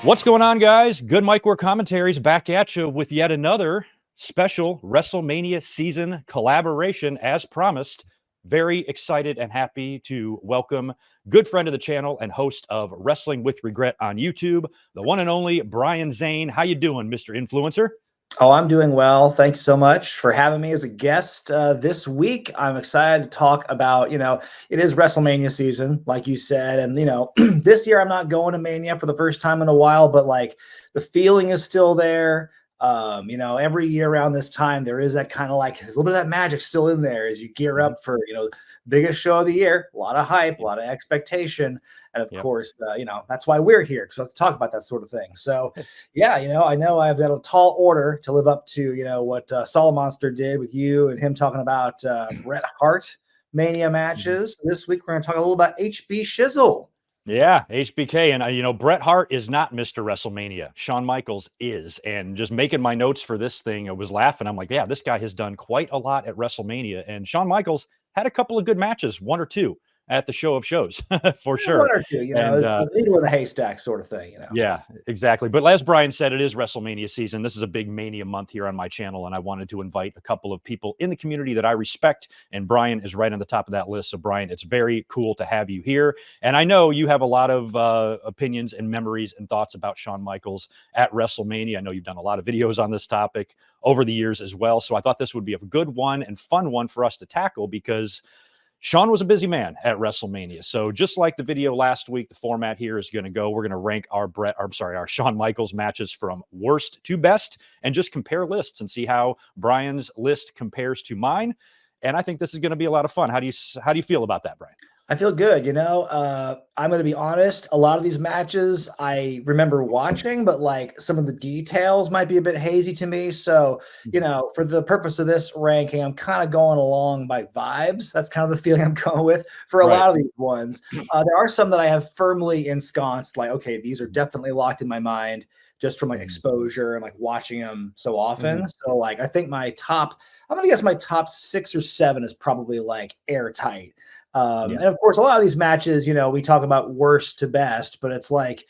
What's going on, guys? GoodMicWork commentaries back at you with yet another special WrestleMania season collaboration as promised. Very excited and happy to welcome good friend of the channel and host of Wrestling with Regret on YouTube, the one and only Brian Zane. How you doing, Mr. Influencer? Oh, I'm doing well. Thank you so much for having me as a guest this week. I'm excited to talk about, it is WrestleMania season, like you said. And, this year I'm not going to Mania for the first time in a while, but like the feeling is still there. Every year around this time, there is that kind of like, there's a little bit of that magic still in there as you gear up for, biggest show of the year, a lot of hype, a lot of expectation. And of course, that's why we're here, because we have to talk about that sort of thing. So, yeah, I know I've got a tall order to live up to, what Monster did with you and him talking about Bret Hart Mania matches. This week, we're going to talk a little about HB Shizzle. Yeah, HBK. And, Bret Hart is not Mr. WrestleMania. Shawn Michaels is. And just making my notes for this thing, I was laughing. I'm like, yeah, this guy has done quite a lot at WrestleMania. And Shawn Michaels had a couple of good matches, one or two at the show of shows for sure. One or two, needle in a haystack sort of thing, Yeah, exactly. But as Brian said, it is WrestleMania season. This is a big Mania month here on my channel, and I wanted to invite a couple of people in the community that I respect, and Brian is right on the top of that list. So Brian, it's very cool to have you here. And I know you have a lot of opinions and memories and thoughts about Shawn Michaels at WrestleMania. I know you've done a lot of videos on this topic over the years as well. So I thought this would be a good one and fun one for us to tackle, because Shawn was a busy man at WrestleMania. So just like the video last week, the format here is going to go, we're going to rank our Shawn Michaels matches from worst to best and just compare lists and see how Brian's list compares to mine. And I think this is going to be a lot of fun. How do you feel about that, Brian? I feel good. I'm going to be honest. A lot of these matches I remember watching, but like some of the details might be a bit hazy to me. So, for the purpose of this ranking, I'm kind of going along by vibes. That's kind of the feeling I'm going with for a lot of these ones. There are some that I have firmly ensconced, like, okay, these are definitely locked in my mind just from like exposure and like watching them so often. So like, I think I'm going to guess my top 6 or 7 is probably like airtight. And of course, a lot of these matches, we talk about worst to best, but it's like,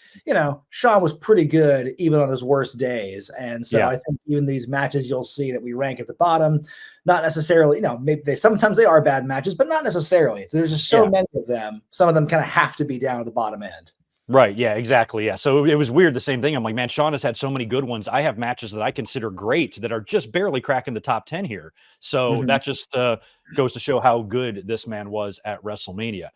Shawn was pretty good even on his worst days. And so I think even these matches you'll see that we rank at the bottom, not necessarily, maybe sometimes they are bad matches, but not necessarily. There's just so many of them. Some of them kind of have to be down at the bottom end. Right. Yeah, exactly. Yeah. So it was weird. The same thing. I'm like, man, Shawn has had so many good ones. I have matches that I consider great that are just barely cracking the top 10 here. So that just goes to show how good this man was at WrestleMania.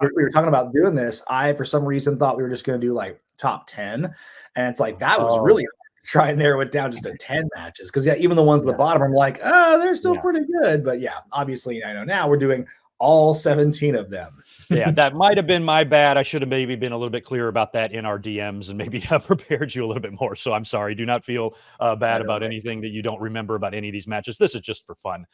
We were talking about doing this. I, for some reason, thought we were just going to do like top 10. And it's like, that was really hard to try and narrow it down just to 10 matches. Because even the ones at the bottom, I'm like, they're still pretty good. But yeah, obviously, I know now we're doing all 17 of them. Yeah, that might have been my bad. I should have maybe been a little bit clearer about that in our DMs and maybe prepared you a little bit more. So I'm sorry. Do not feel bad about anything that you don't remember about any of these matches. This is just for fun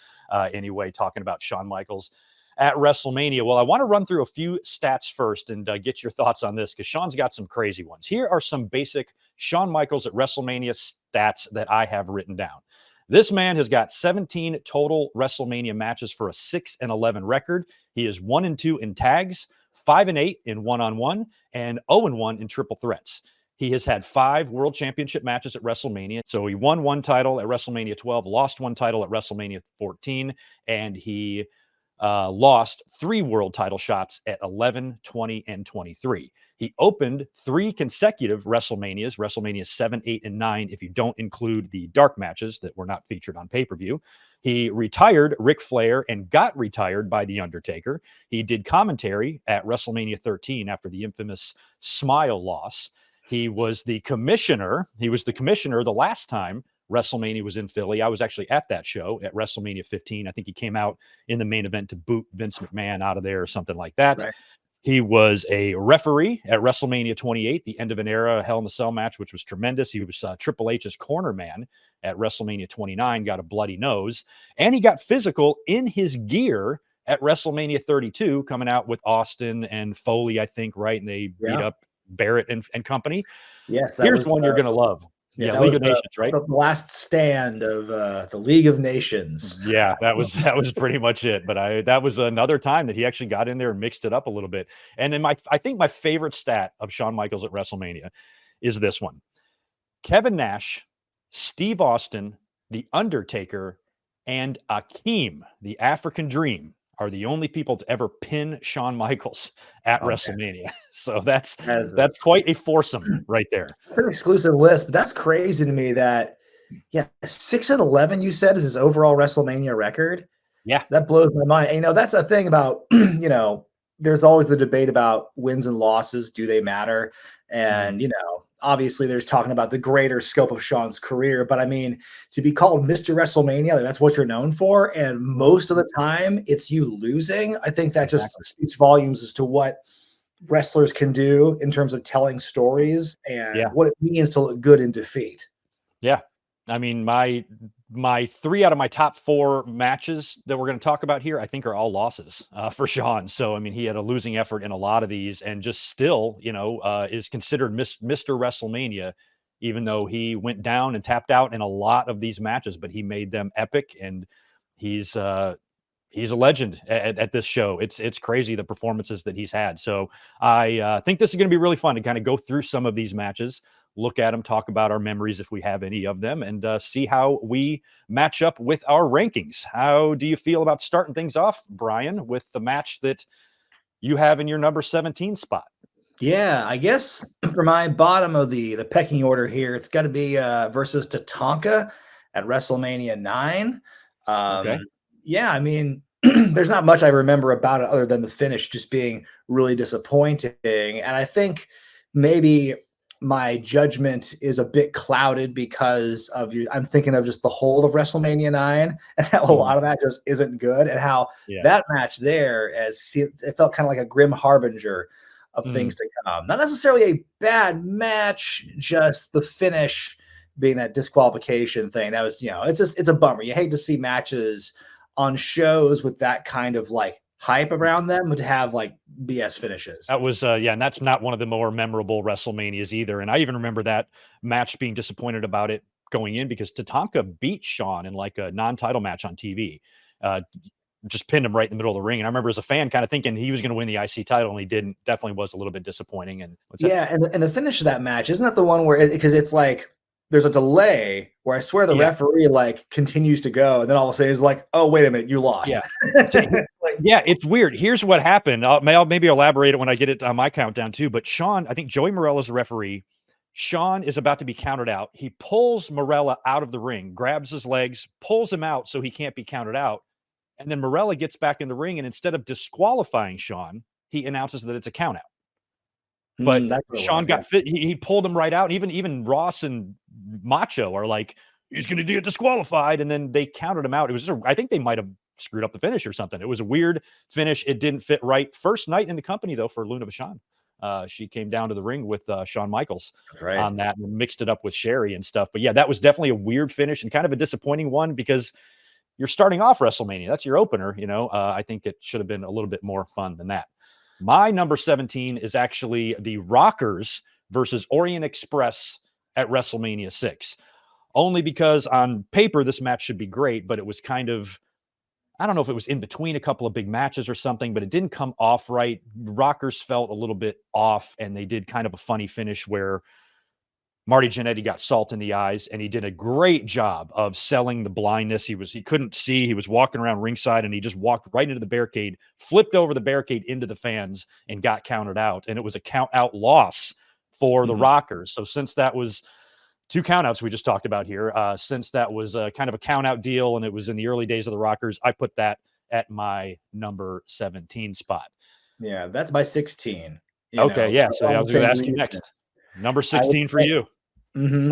anyway, talking about Shawn Michaels at WrestleMania. Well, I want to run through a few stats first and get your thoughts on this, because Shawn's got some crazy ones. Here are some basic Shawn Michaels at WrestleMania stats that I have written down. This man has got 17 total WrestleMania matches for a 6-11 record. He is 1-2 in tags, 5-8 in one-on-one, and 0-1 in triple threats. He has had 5 world championship matches at WrestleMania. So he won 1 title at WrestleMania 12, lost 1 title at WrestleMania 14, and he lost 3 world title shots at 11, 20, and 23. He opened 3 consecutive WrestleManias, WrestleMania 7, 8, and 9, if you don't include the dark matches that were not featured on pay-per-view. He retired Ric Flair and got retired by The Undertaker. He did commentary at WrestleMania 13 after the infamous Smile loss. He was the commissioner. The last time WrestleMania was in Philly. I was actually at that show at WrestleMania 15. I think he came out in the main event to boot Vince McMahon out of there or something like that. Right. He was a referee at WrestleMania 28, the end of an era Hell in a Cell match, which was tremendous. He was Triple H's corner man at WrestleMania 29, got a bloody nose, and he got physical in his gear at WrestleMania 32, coming out with Austin and Foley, I think, right? And they beat up Barrett and company. Yes. Here's one you're going to love. Yeah, League of Nations, right? The last stand of the League of Nations. Yeah, that was pretty much it. But that was another time that he actually got in there and mixed it up a little bit. And then I think my favorite stat of Shawn Michaels at WrestleMania is this one. Kevin Nash, Steve Austin, The Undertaker, and Akeem, the African Dream, are the only people to ever pin Shawn Michaels at WrestleMania. So that's quite a foursome right there. An exclusive list, but that's crazy to me that 6-11 you said is his overall WrestleMania record. Yeah. That blows my mind. And, that's a thing about, there's always the debate about wins and losses. Do they matter? And, obviously there's talking about the greater scope of Shawn's career, but I mean, to be called Mr. WrestleMania, that's what you're known for. And most of the time it's you losing. I think that just speaks volumes as to what wrestlers can do in terms of telling stories and what it means to look good in defeat. Yeah. I mean, my 3 out of my top 4 matches that we're going to talk about here, I think are all losses for Shawn. So, I mean, he had a losing effort in a lot of these and just still, is considered Mr. WrestleMania, even though he went down and tapped out in a lot of these matches, but he made them epic, and he's a legend at this show. It's crazy, the performances that he's had. So I think this is going to be really fun to kind of go through some of these matches, look at them, talk about our memories if we have any of them, and see how we match up with our rankings. How do you feel about starting things off, Brian, with the match that you have in your number 17 spot? Yeah, I guess for my bottom of the pecking order here, it's got to be versus Tatanka at WrestleMania 9. Okay. Yeah, I mean, there's not much I remember about it other than the finish just being really disappointing. And I think maybe my judgment is a bit clouded because I'm thinking of just the whole of WrestleMania 9 and how a lot of that just isn't good, and how that match there, it felt kind of like a grim harbinger of things to come. Not necessarily a bad match, just the finish being that disqualification thing. That was, it's a bummer. You hate to see matches on shows with that kind of like hype around them to have like BS finishes. That was and that's not one of the more memorable WrestleManias either. And I even remember that match being disappointed about it going in because Tatanka beat Shawn in like a non-title match on TV. Just pinned him right in the middle of the ring. And I remember as a fan kind of thinking he was going to win the IC title, and he didn't. Definitely was a little bit disappointing. And and the finish of that match, isn't that the one where because it's like there's a delay where I swear the referee like continues to go, and then all of a sudden he's like, "Oh, wait a minute, you lost." Yeah, it's weird. Here's what happened. I'll maybe elaborate it when I get it on my countdown too. But Shawn, I think Joey Morella's the referee. Shawn is about to be counted out. He pulls Morella out of the ring, grabs his legs, pulls him out so he can't be counted out. And then Morella gets back in the ring, and instead of disqualifying Shawn, he announces that it's a count out. But Shawn got fit. He pulled him right out. Even Ross and Macho are like, he's going to get disqualified. And then they counted him out. It was I think they might have screwed up the finish or something. It was a weird finish. It didn't fit right. First night in the company, though, for Luna Vachon. She came down to the ring with Shawn Michaels on that and mixed it up with Sherry and stuff. But yeah, that was definitely a weird finish and kind of a disappointing one because you're starting off WrestleMania. That's your opener. I think it should have been a little bit more fun than that. My number 17 is actually the Rockers versus Orient Express at WrestleMania 6. Only because on paper, this match should be great, but it was kind of, I don't know if it was in between a couple of big matches or something, but it didn't come off right. Rockers felt a little bit off, and they did kind of a funny finish where Marty Jannetty got salt in the eyes, and he did a great job of selling the blindness. He couldn't see. He was walking around ringside, and he just walked right into the barricade, flipped over the barricade into the fans, and got counted out. And it was a count out loss for the Rockers. So since that was 2 countouts we just talked about here, since that was kind of a count out deal, and it was in the early days of the Rockers, I put that at my number 17 spot. Yeah, that's my 16. Okay, yeah. So I was going to ask you next. Number 16 for you.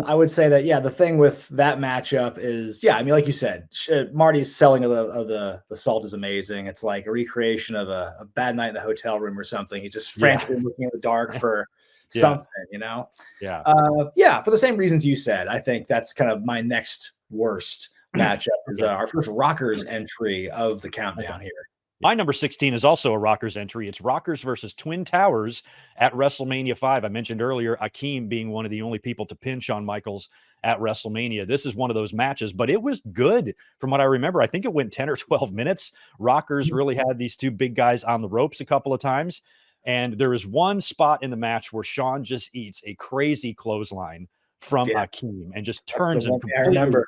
I would say that, the thing with that matchup is, I mean, like you said, Marty's selling of the salt is amazing. It's like a recreation of a bad night in the hotel room or something. He's just frantically looking in the dark for something, for the same reasons you said. I think that's kind of my next worst matchup is our first Rockers entry of the countdown here. My number 16 is also a Rockers entry. It's Rockers versus Twin Towers at WrestleMania 5. I mentioned earlier Akeem being one of the only people to pin Shawn Michaels at WrestleMania. This is one of those matches, but it was good from what I remember. I think it went 10 or 12 minutes. Rockers really had these 2 big guys on the ropes a couple of times. And there is one spot in the match where Shawn just eats a crazy clothesline from Akeem and just turns him completely,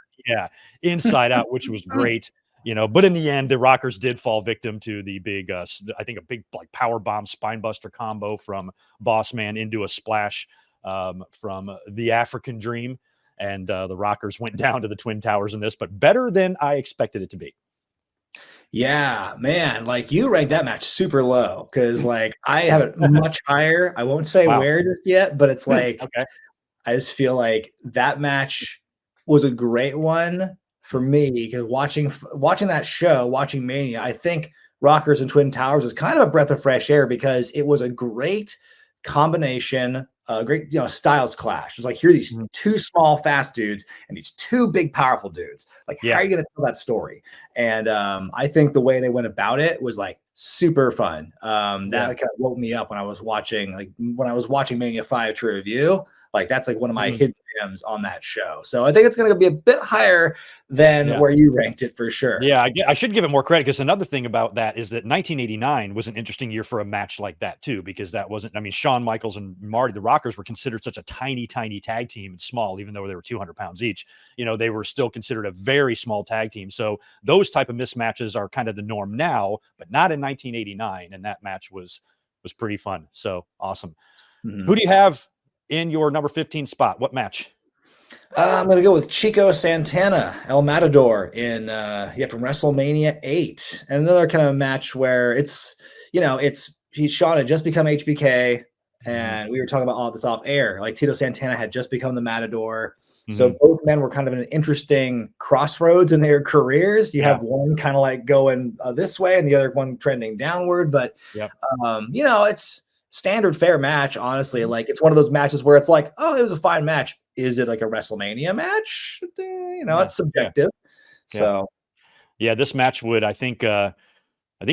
inside out, which was great. But in the end, the Rockers did fall victim to the big, I think a big like power bomb spinebuster combo from Boss Man into a splash from the African Dream. And the Rockers went down to the Twin Towers in this, but better than I expected it to be. Yeah, man, like you ranked that match super low because like I have it much higher. I won't say where just yet, but it's like I just feel like that match was a great one for me because watching that show, watching Mania, I think Rockers and Twin Towers was kind of a breath of fresh air because it was a great combination, great styles clash. It's like here are these two small fast dudes and these two big powerful dudes. Like how are you going to tell that story? And I think the way they went about it was like super fun. That kind of woke me up when I was watching Mania 5 to review. Like that's like one of my hidden gems on that show. So I think it's going to be a bit higher than where you ranked it for sure. Yeah, I should give it more credit because another thing about that is that 1989 was an interesting year for a match like that too, because that wasn't, I mean, Shawn Michaels and Marty, the Rockers were considered such a tiny tag team and small, even though they were 200 pounds each, they were still considered a very small tag team. So those type of mismatches are kind of the norm now, but not in 1989. And that match was pretty fun. So awesome. Who do you have in your number 15 spot? What match? I'm going to go with Chico Santana, El Matador in from WrestleMania 8. And another kind of match where Shawn had just become HBK and we were talking about all this off air. Like Tito Santana had just become the Matador. So both men were kind of in an interesting crossroads in their careers. You have one kind of like going this way and the other one trending downward, but it's standard fair match, honestly. Like it's one of those matches where it's like, oh, it was a fine match. Is it like a WrestleMania match? It's subjective. So this match would, I think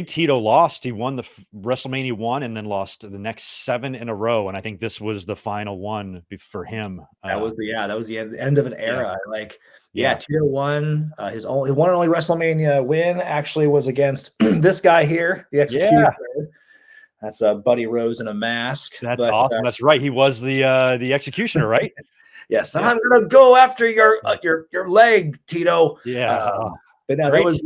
Tito lost. He won the WrestleMania 1 and then lost the next 7 in a row. And I think this was the final one for him. That was the end of an era. Tito won. His one and only WrestleMania win actually was against this guy here, the Executioner. That's Buddy Rose in a mask. That's awesome. That's right. He was the Executioner, right? Yes. And I'm gonna go after your leg, Tito. But no, that was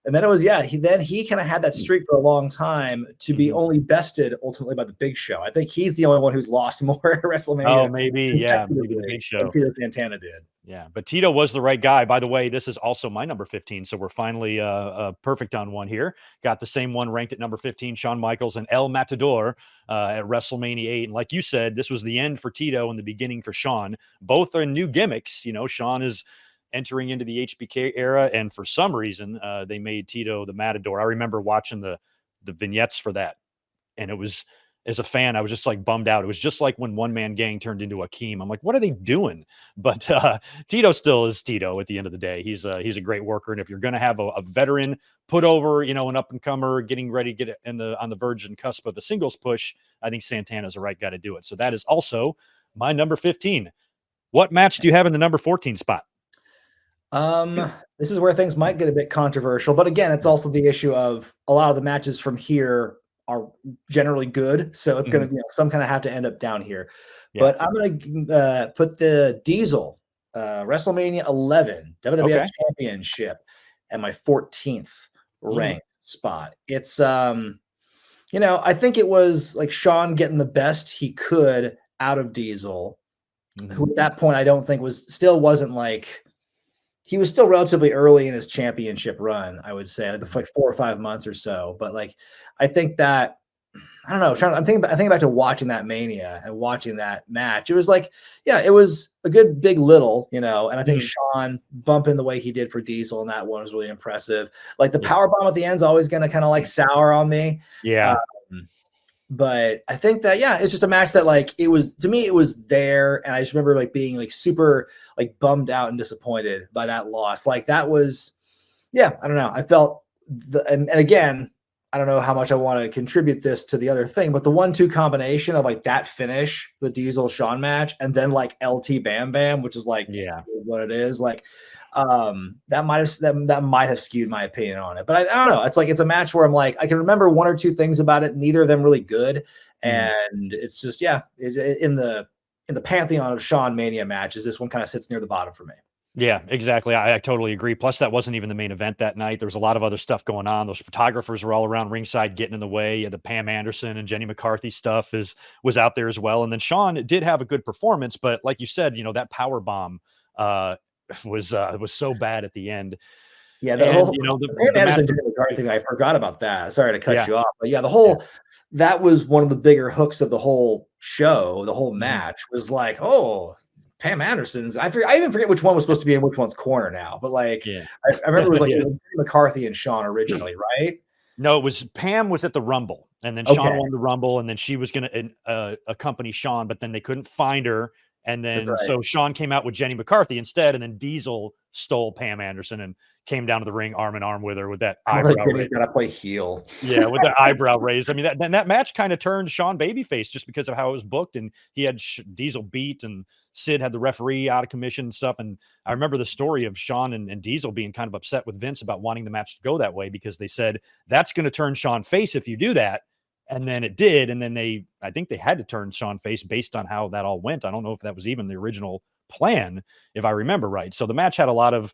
and then it was he kind of had that streak for a long time to be only bested ultimately by the Big Show. I think he's the only one who's lost more at WrestleMania. Oh, maybe the Big Show. Tito Santana did. Yeah, but Tito was the right guy. By the way, this is also my number 15, so we're finally perfect on one here. Got the same one ranked at number 15, Shawn Michaels and El Matador at WrestleMania 8. And like you said, this was the end for Tito and the beginning for Shawn. Both are new gimmicks. Shawn is entering into the HBK era, and for some reason, they made Tito the Matador. I remember watching the vignettes for that, and it was, as a fan, I was just like bummed out. It was just like when One Man Gang turned into Akeem. I'm like, what are they doing? But Tito still is Tito at the end of the day. He's a great worker, and if you're going to have a veteran put over, an up and comer getting ready to get on the verge and cusp of the singles push, I think Santana's the right guy to do it. So that is also my number 15. What match do you have in the number 14 spot? This is where things might get a bit controversial, but again, it's also the issue of a lot of the matches from here are generally good, so it's going to some kind of have to end up down here. But I'm going to put the Diesel WrestleMania 11 WWF Championship at my 14th ranked spot. It's I think it was like Shawn getting the best he could out of Diesel, who at that point I don't think wasn't like. He was still relatively early in his championship run, I would say, like 4 or 5 months or so. But like, I think that, I don't know. I'm thinking back to watching that Mania and watching that match. It was like, it was a good big little, and I think Shawn bumping the way he did for Diesel, and that one was really impressive. Like the power bomb at the end is always going to kind of like sour on me. But I think that, it's just a match that like, it was there. And I just remember like being like super like bummed out and disappointed by that loss. Like that was, I don't know. I felt and again, I don't know how much I want to contribute this to the other thing, but the 1-2 combination of like that finish, the Diesel Shawn match, and then like LT Bam Bam, which is like what it is, like that might have skewed my opinion on it. But I don't know. It's like it's a match where I'm like, I can remember one or two things about it, neither of them really good. And it's just in the pantheon of Shawn Mania matches, this one kind of sits near the bottom for me. Yeah, exactly. I totally agree. Plus, that wasn't even the main event that night. There was a lot of other stuff going on. Those photographers were all around ringside getting in the way. The Pam Anderson and Jenny McCarthy stuff was out there as well. And then Shawn did have a good performance, but like you said, that power bomb was so bad at the end. Yeah, the whole Pam Anderson Jenny McCarthy thing, I forgot about that. Sorry to cut you off, but yeah, the whole that was one of the bigger hooks of the whole show. The whole match was like, oh, Pam Anderson's. I even forget which one was supposed to be in which one's corner now. But like, I remember it was like it was McCarthy and Shawn originally, right? No, it was Pam was at the Rumble, and then Shawn won the Rumble, and then she was going to accompany Shawn, but then they couldn't find her, and then so Shawn came out with Jenny McCarthy instead, and then Diesel stole Pam Anderson and came down to the ring arm in arm with her with that eyebrow raise. He's got to play heel. Yeah, with the eyebrow raise. I mean, that match kind of turned Shawn babyface just because of how it was booked, and he had Diesel beat, and Sid had the referee out of commission and stuff. And I remember the story of Shawn and Diesel being kind of upset with Vince about wanting the match to go that way because they said that's going to turn Shawn face if you do that. And then it did. And then I think they had to turn Shawn face based on how that all went. I don't know if that was even the original plan, if I remember right. So the match had a lot of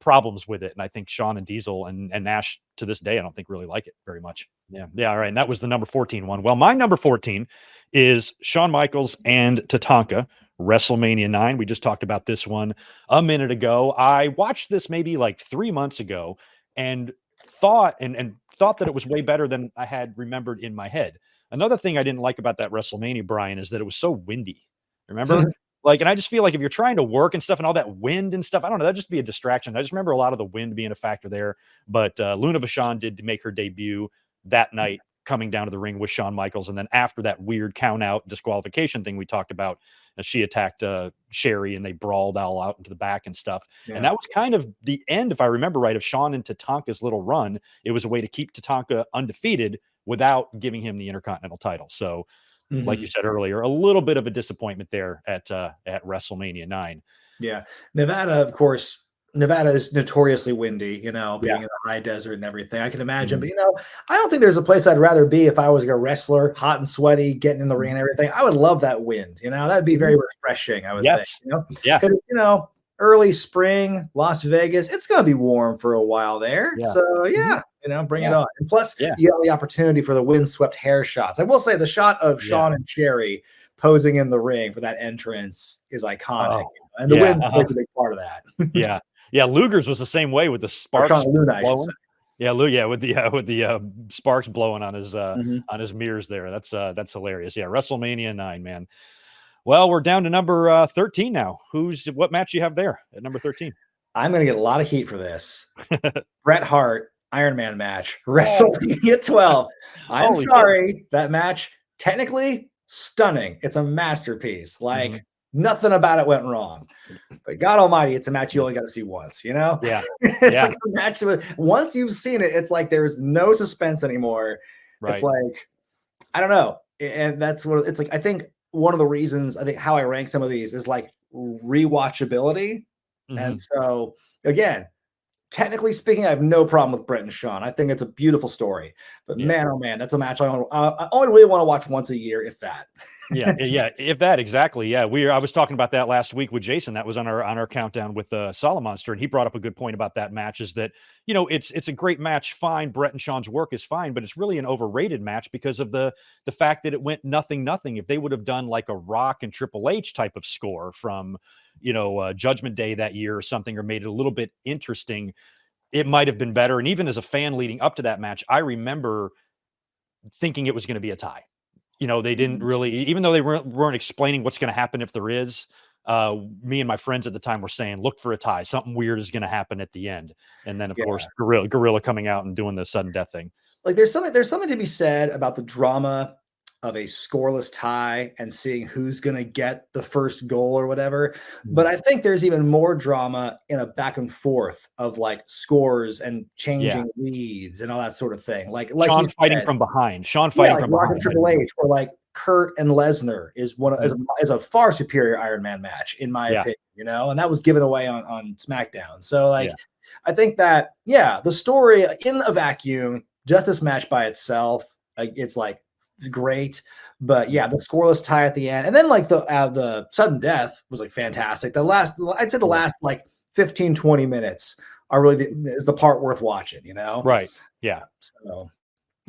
problems with it. And I think Shawn and Diesel and Nash to this day, I don't think really like it very much. Yeah. All right. And that was the number 14 one. Well, my number 14 is Shawn Michaels and Tatanka, WrestleMania 9. We just talked about this one a minute ago. I watched this maybe like 3 months ago and thought that it was way better than I had remembered in my head. Another thing I didn't like about that WrestleMania, Brian, is that it was so windy. Remember? Like, and I just feel like if you're trying to work and stuff and all that wind and stuff, I don't know, that'd just be a distraction. I just remember a lot of the wind being a factor there. But Luna Vachon did make her debut that night, coming down to the ring with Shawn Michaels. And then after that weird count out disqualification thing we talked about, she attacked Sherry and they brawled all out into the back and stuff. Yeah. And that was kind of the end, if I remember right, of Shawn and Tatanka's little run. It was a way to keep Tatanka undefeated without giving him the Intercontinental title. So like you said earlier, a little bit of a disappointment there at WrestleMania 9. Yeah. Nevada, of course, Nevada is notoriously windy, being in the high desert and everything. I can imagine. But, I don't think there's a place I'd rather be if I was like a wrestler, hot and sweaty, getting in the ring and everything. I would love that wind. That'd be very refreshing, I would think. Yeah. Early spring, Las Vegas, it's going to be warm for a while there. Yeah. So, bring it on. And plus, you have the opportunity for the windswept hair shots. I will say the shot of Shawn and Sherry posing in the ring for that entrance is iconic. And the wind plays a big part of that. Yeah, Luger's was the same way with the sparks blowing. With the sparks blowing on his mirrors there. That's hilarious. Yeah, WrestleMania 9, man. Well, we're down to number 13 now. What match you have there at number 13? I'm going to get a lot of heat for this. Bret Hart Iron Man match, WrestleMania 12. I'm sorry, that match technically stunning. It's a masterpiece. Like nothing about it went wrong. But God Almighty, it's a match you only got to see once. Yeah, it's like a match once you've seen it, it's like there's no suspense anymore. Right. It's like I don't know, and that's what it's like. I think one of the reasons how I rank some of these is like rewatchability, and so again, technically speaking, I have no problem with Bret and Shawn. I think it's a beautiful story. But man, oh man, that's a match I only really want to watch once a year, if that. If that, exactly. Yeah, I was talking about that last week with Jason. That was on our countdown with Solomonster, and he brought up a good point about that match. Is that it's a great match, fine. Bret and Shawn's work is fine, but it's really an overrated match because of the fact that it went 0-0. If they would have done like a Rock and Triple H type of score from Judgment Day that year or something, or made it a little bit interesting, it might have been better. And even as a fan leading up to that match, I remember thinking it was going to be a tie. They didn't really, even though they weren't explaining what's going to happen if there is, me and my friends at the time were saying, look for a tie. Something weird is going to happen at the end. And then of course, Gorilla coming out and doing the sudden death thing. Like there's something to be said about the drama of a scoreless tie and seeing who's going to get the first goal or whatever. Mhm. But I think there's even more drama in a back and forth of like scores and Yeah. changing leads and all that sort of thing. Like you Sean fighting said, from behind. Sean yeah, fighting like from Rock and behind might have Triple been H, or like Kurt and Lesnar Mhm. is a far superior Iron Man match in my Yeah. opinion, and that was given away on SmackDown. So Yeah. like, I think that the story in a vacuum, just this match by itself, it's like great. But yeah, the scoreless tie at the end, and then like the sudden death was like fantastic. I'd say the Yeah. last like 15-20 minutes are really is the part worth watching. Right. Yeah. So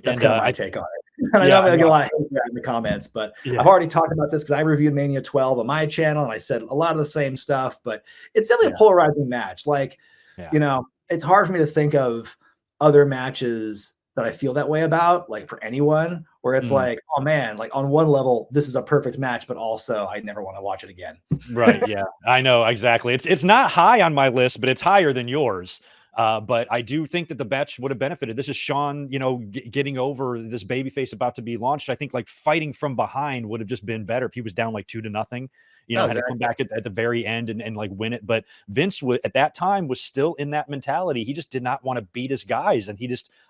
that's And kind of my I take on it. And I know yeah, I'm gonna get a no, lot of hate for that in the comments, but I've yeah. already talked about this because I reviewed Mania 12 on my channel and I said a lot of the same stuff, but it's definitely a Yeah. polarizing match. Like, Yeah. it's hard for me to think of other matches that I feel that way about, like for anyone, where it's Mhm. like, oh man, like on one level, this is a perfect match, but also I never want to watch it again. Right, yeah. I know, exactly. It's not high on my list, but it's higher than yours. But I do think that the match would have benefited. This is Shawn, getting over this babyface about to be launched. I think like fighting from behind would have just been better if he was down like 2-0. Oh, Had to come exactly. back at the very end and like win it. But Vince at that time was still in that mentality. He just did not want to beat his guys. And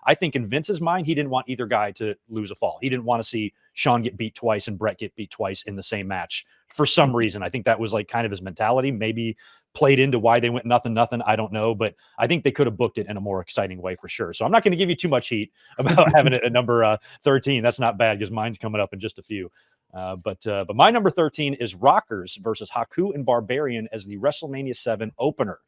I think in Vince's mind, he didn't want either guy to lose a fall. He didn't want to see Shawn get beat twice and Brett get beat twice in the same match for some reason. I think that was like kind of his mentality, maybe played into why they went nothing. I don't know, but I think they could have booked it in a more exciting way for sure. So I'm not going to give you too much heat about having it at number 13. That's not bad because mine's coming up in just a few. But my number 13 is Rockers versus Haku and Barbarian as the WrestleMania 7 opener.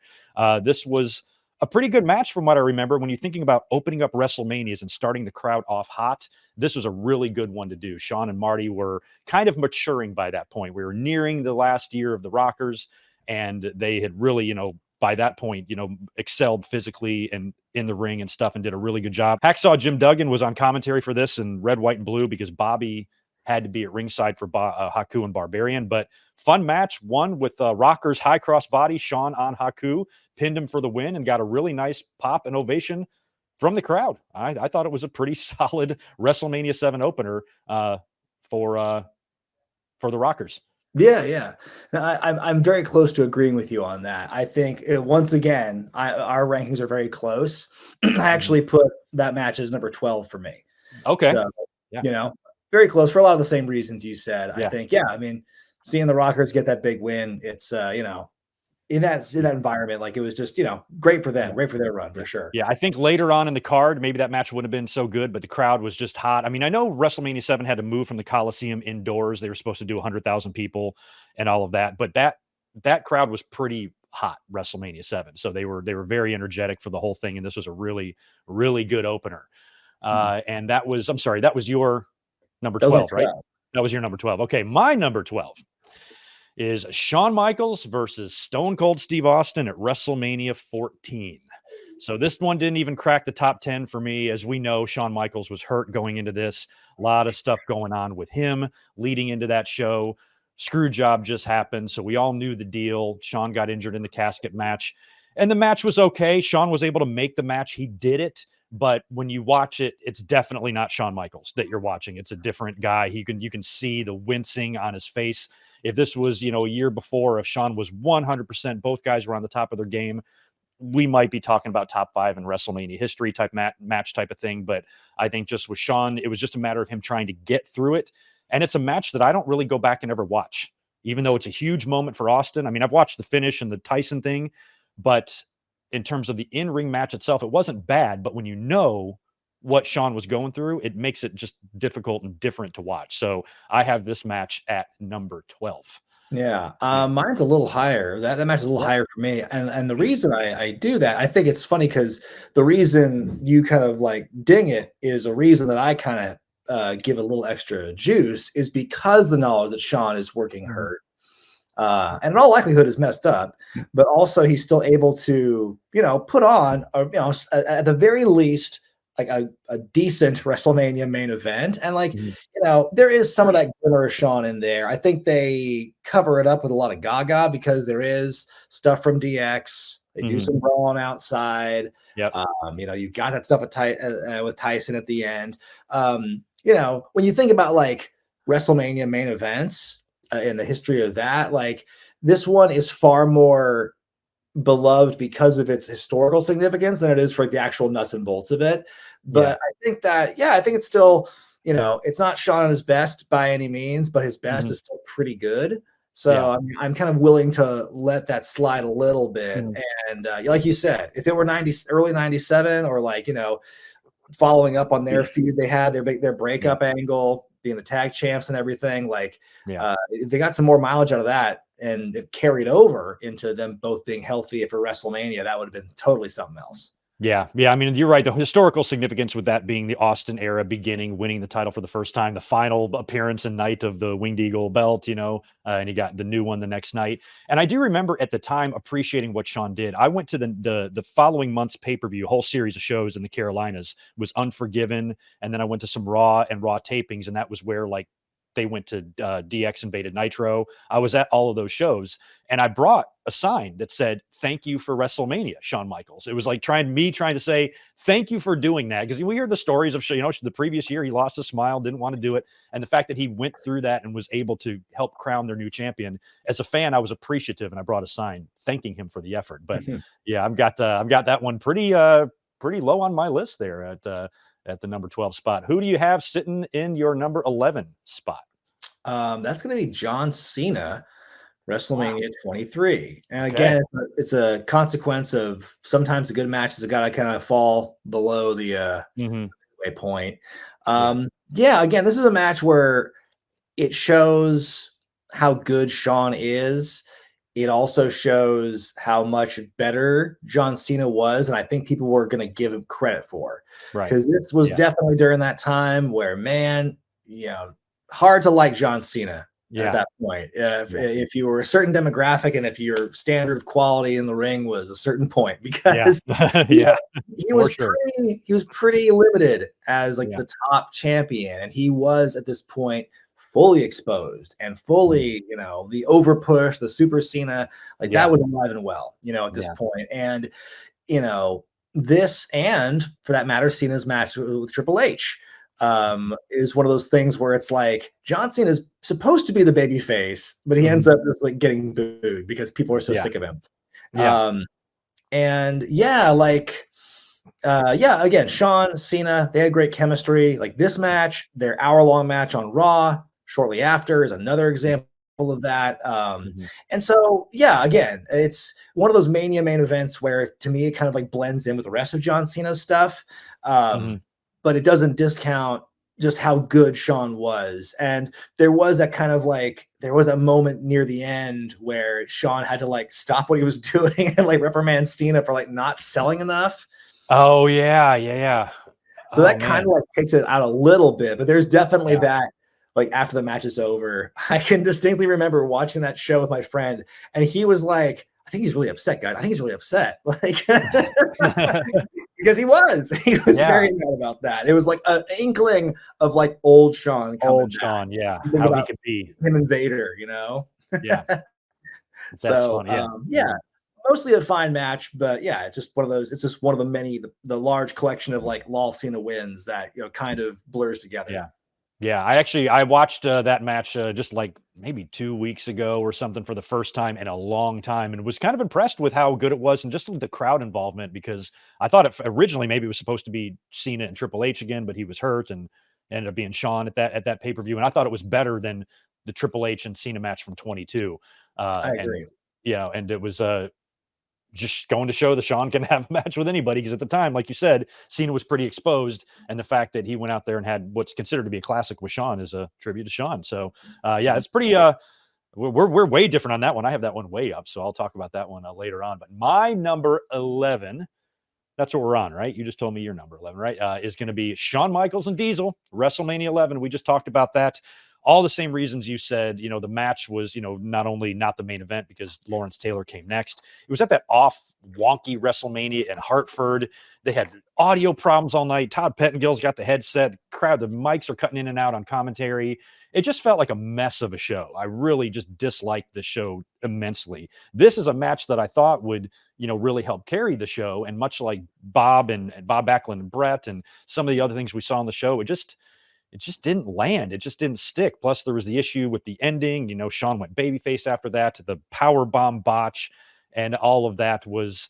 This was a pretty good match from what I remember. When you're thinking about opening up WrestleManias and starting the crowd off hot, this was a really good one to do. Shawn and Marty were kind of maturing by that point. We were nearing the last year of the Rockers, and they had really, by that point, excelled physically and in the ring and stuff and did a really good job. Hacksaw Jim Duggan was on commentary for this in red, white, and blue because Bobby had to be at ringside for Haku and Barbarian. But fun match, one with Rockers high cross body, Shawn on Haku, pinned him for the win and got a really nice pop and ovation from the crowd. I thought it was a pretty solid WrestleMania 7 opener for the Rockers. Yeah, yeah. No, I'm very close to agreeing with you on that. I think once again, our rankings are very close. I Mhm. actually put that match as number 12 for me. Okay. So, Yeah. you know, very close for a lot of the same reasons you said. I Yeah. think, yeah, I mean, seeing the Rockers get that big win, it's in that environment, like it was just, great for them, Yeah. great for their run Yeah. for sure. Yeah. I think later on in the card, maybe that match wouldn't have been so good, but the crowd was just hot. I mean, I know WrestleMania 7 had to move from the Coliseum indoors. They were supposed to do 100,000 people and all of that, but that crowd was pretty hot WrestleMania 7. So they were very energetic for the whole thing. And this was a really, really good opener. Mm. And I'm sorry, that was your number That was my 12, right? 12. That was your number 12. Okay. My number 12 is Shawn Michaels versus Stone Cold Steve Austin at WrestleMania 14. So this one didn't even crack the top 10 for me. As we know, Shawn Michaels was hurt going into this. A lot of stuff going on with him leading into that show. Screw job just happened. So we all knew the deal. Shawn got injured in the casket match. And the match was okay. Shawn was able to make the match. He did it. But when you watch it, it's definitely not Shawn Michaels that you're watching. It's a different guy. You can see the wincing on his face. If this was, a year before, if Shawn was 100%, both guys were on the top of their game, we might be talking about top 5 in WrestleMania history type match type of thing. But I think just with Shawn, it was just a matter of him trying to get through it. And it's a match that I don't really go back and ever watch, even though it's a huge moment for Austin. I mean, I've watched the finish and the Tyson thing, but in terms of the in-ring match itself, it wasn't bad. But when you know what Shawn was going through, it makes it just difficult and different to watch. So I have this match at number 12. Yeah, Yeah. mine's a little higher. That match is a little Yeah. higher for me, and the reason I do that, I think it's funny because the reason you kind of like ding it is a reason that I kind of give a little extra juice is because the knowledge that Shawn is working Mhm. hurt, and in all likelihood is messed up, but also he's still able to put on at the very least like a decent WrestleMania main event, and like Mhm. there is some of that glimmer of Shawn in there. I think they cover it up with a lot of Gaga because there is stuff from DX. They do Mhm. some brawling outside. Yep. You got that stuff with Tyson at the end. When you think about like WrestleMania main events in the history of that, like this one is far more beloved because of its historical significance than it is for like the actual nuts and bolts of it. Yeah. But I think that, yeah, I think it's still, it's not Shawn at his best by any means, but his best Mhm. is still pretty good. Yeah. So I'm kind of willing to let that slide a little bit. Mhm. And like you said, if it were early 97 or like, following up on their feud they had, their Yeah. breakup angle, being the tag champs and everything, like Yeah. they got some more mileage out of that and it carried over into them both being healthy for WrestleMania. That would have been totally something else. Yeah, yeah. I mean, you're right. The historical significance with that being the Austin era beginning, winning the title for the first time, the final appearance and night of the Winged Eagle belt, and he got the new one the next night. And I do remember at the time appreciating what Shawn did. I went to the following month's pay per view, whole series of shows in the Carolinas was Unforgiven, and then I went to some Raw and Raw tapings, and that was where like they went to DX Invaded Nitro. I was at all of those shows, and I brought a sign that said, "Thank you for WrestleMania, Shawn Michaels." It was like trying to say, thank you for doing that. Because we hear the stories of, the previous year, he lost a smile, didn't want to do it. And the fact that he went through that and was able to help crown their new champion. As a fan, I was appreciative and I brought a sign thanking him for the effort. But yeah, I've got that one pretty low on my list there at the number 12 spot. Who do you have sitting in your number 11 spot? That's going to be John Cena, Wow. WrestleMania 23. And Okay. again, it's a consequence of sometimes the good matches have got to kind of fall below the Hmm. way point. Yeah. Yeah, again, this is a match where it shows how good Shawn is. It also shows how much better John Cena was, and I think people were going to give him credit for, Right. because this was Yeah. definitely during that time where, man, hard to like John Cena at Yeah. that point. If, Yeah. if you were a certain demographic and if your standard of quality in the ring was a certain point, Yeah. because Yeah. he For was sure. pretty limited as like Yeah. the top champion, and he was at this point fully exposed and Mhm. fully, the over push, the super Cena, like that Yeah. was alive and well, at this Yeah. point. And, you know, this and for that matter, Cena's match with Triple H is one of those things where it's like John Cena is supposed to be the baby face, but he ends Mhm. up just like getting booed because people are so Yeah. sick of him. Yeah. Um, and yeah, like yeah, again, Shawn, Cena, they had great chemistry. Like this match, their hour-long match on Raw shortly after is another example of that. Mhm. And so, yeah, again, it's one of those Mania main events where to me it kind of like blends in with the rest of John Cena's stuff. Mhm. But it doesn't discount just how good Shawn was. And there was that kind of like there was a moment near the end where Shawn had to like stop what he was doing and like reprimand Cena for like not selling enough. Oh, yeah, yeah, yeah. So Oh, that kind man. of like takes it out a little bit, but there's definitely Yeah. that like after the match is over, I can distinctly remember watching that show with my friend, and he was like, "I think he's really upset, guys. I think he's really upset." Like because he was Yeah. very mad about that. It was like an inkling of like old Shawn coming Old back. Shawn, yeah, You think how he about could be. him and Vader. Yeah, that's So, funny, yeah. yeah, mostly a fine match, but yeah, it's just one of those. It's just one of the many, the large collection of like Lol Cena wins that kind of blurs together. Yeah. Yeah, I watched, that match, just, like, maybe 2 weeks ago or something for the first time in a long time and was kind of impressed with how good it was and just the crowd involvement because I thought it originally maybe it was supposed to be Cena and Triple H again, but he was hurt and ended up being Shawn at that pay-per-view, and I thought it was better than the Triple H and Cena match from 22, I and, agree. and it was, just going to show that Shawn can have a match with anybody because at the time, like you said, Cena was pretty exposed, and the fact that he went out there and had what's considered to be a classic with Shawn is a tribute to Shawn. So, yeah, Mhm. it's pretty. We're way different on that one. I have that one way up, so I'll talk about that one later on. But my number 11, that's what we're on, right? You just told me your number 11, right? Is going to be Shawn Michaels and Diesel, WrestleMania 11. We just talked about that. All the same reasons you said, the match was, not only not the main event because Lawrence Taylor came next. It was at that off wonky WrestleMania in Hartford. They had audio problems all night. Todd Pettingill's got the headset. The mics are cutting in and out on commentary. It just felt like a mess of a show. I really just disliked the show immensely. This is a match that I thought would, really help carry the show. And much like Bob and Bob Backlund and Brett and some of the other things we saw on the show, it just didn't land. It just didn't stick. Plus, there was the issue with the ending. Shawn went babyface after that, to the power bomb botch, and all of that was.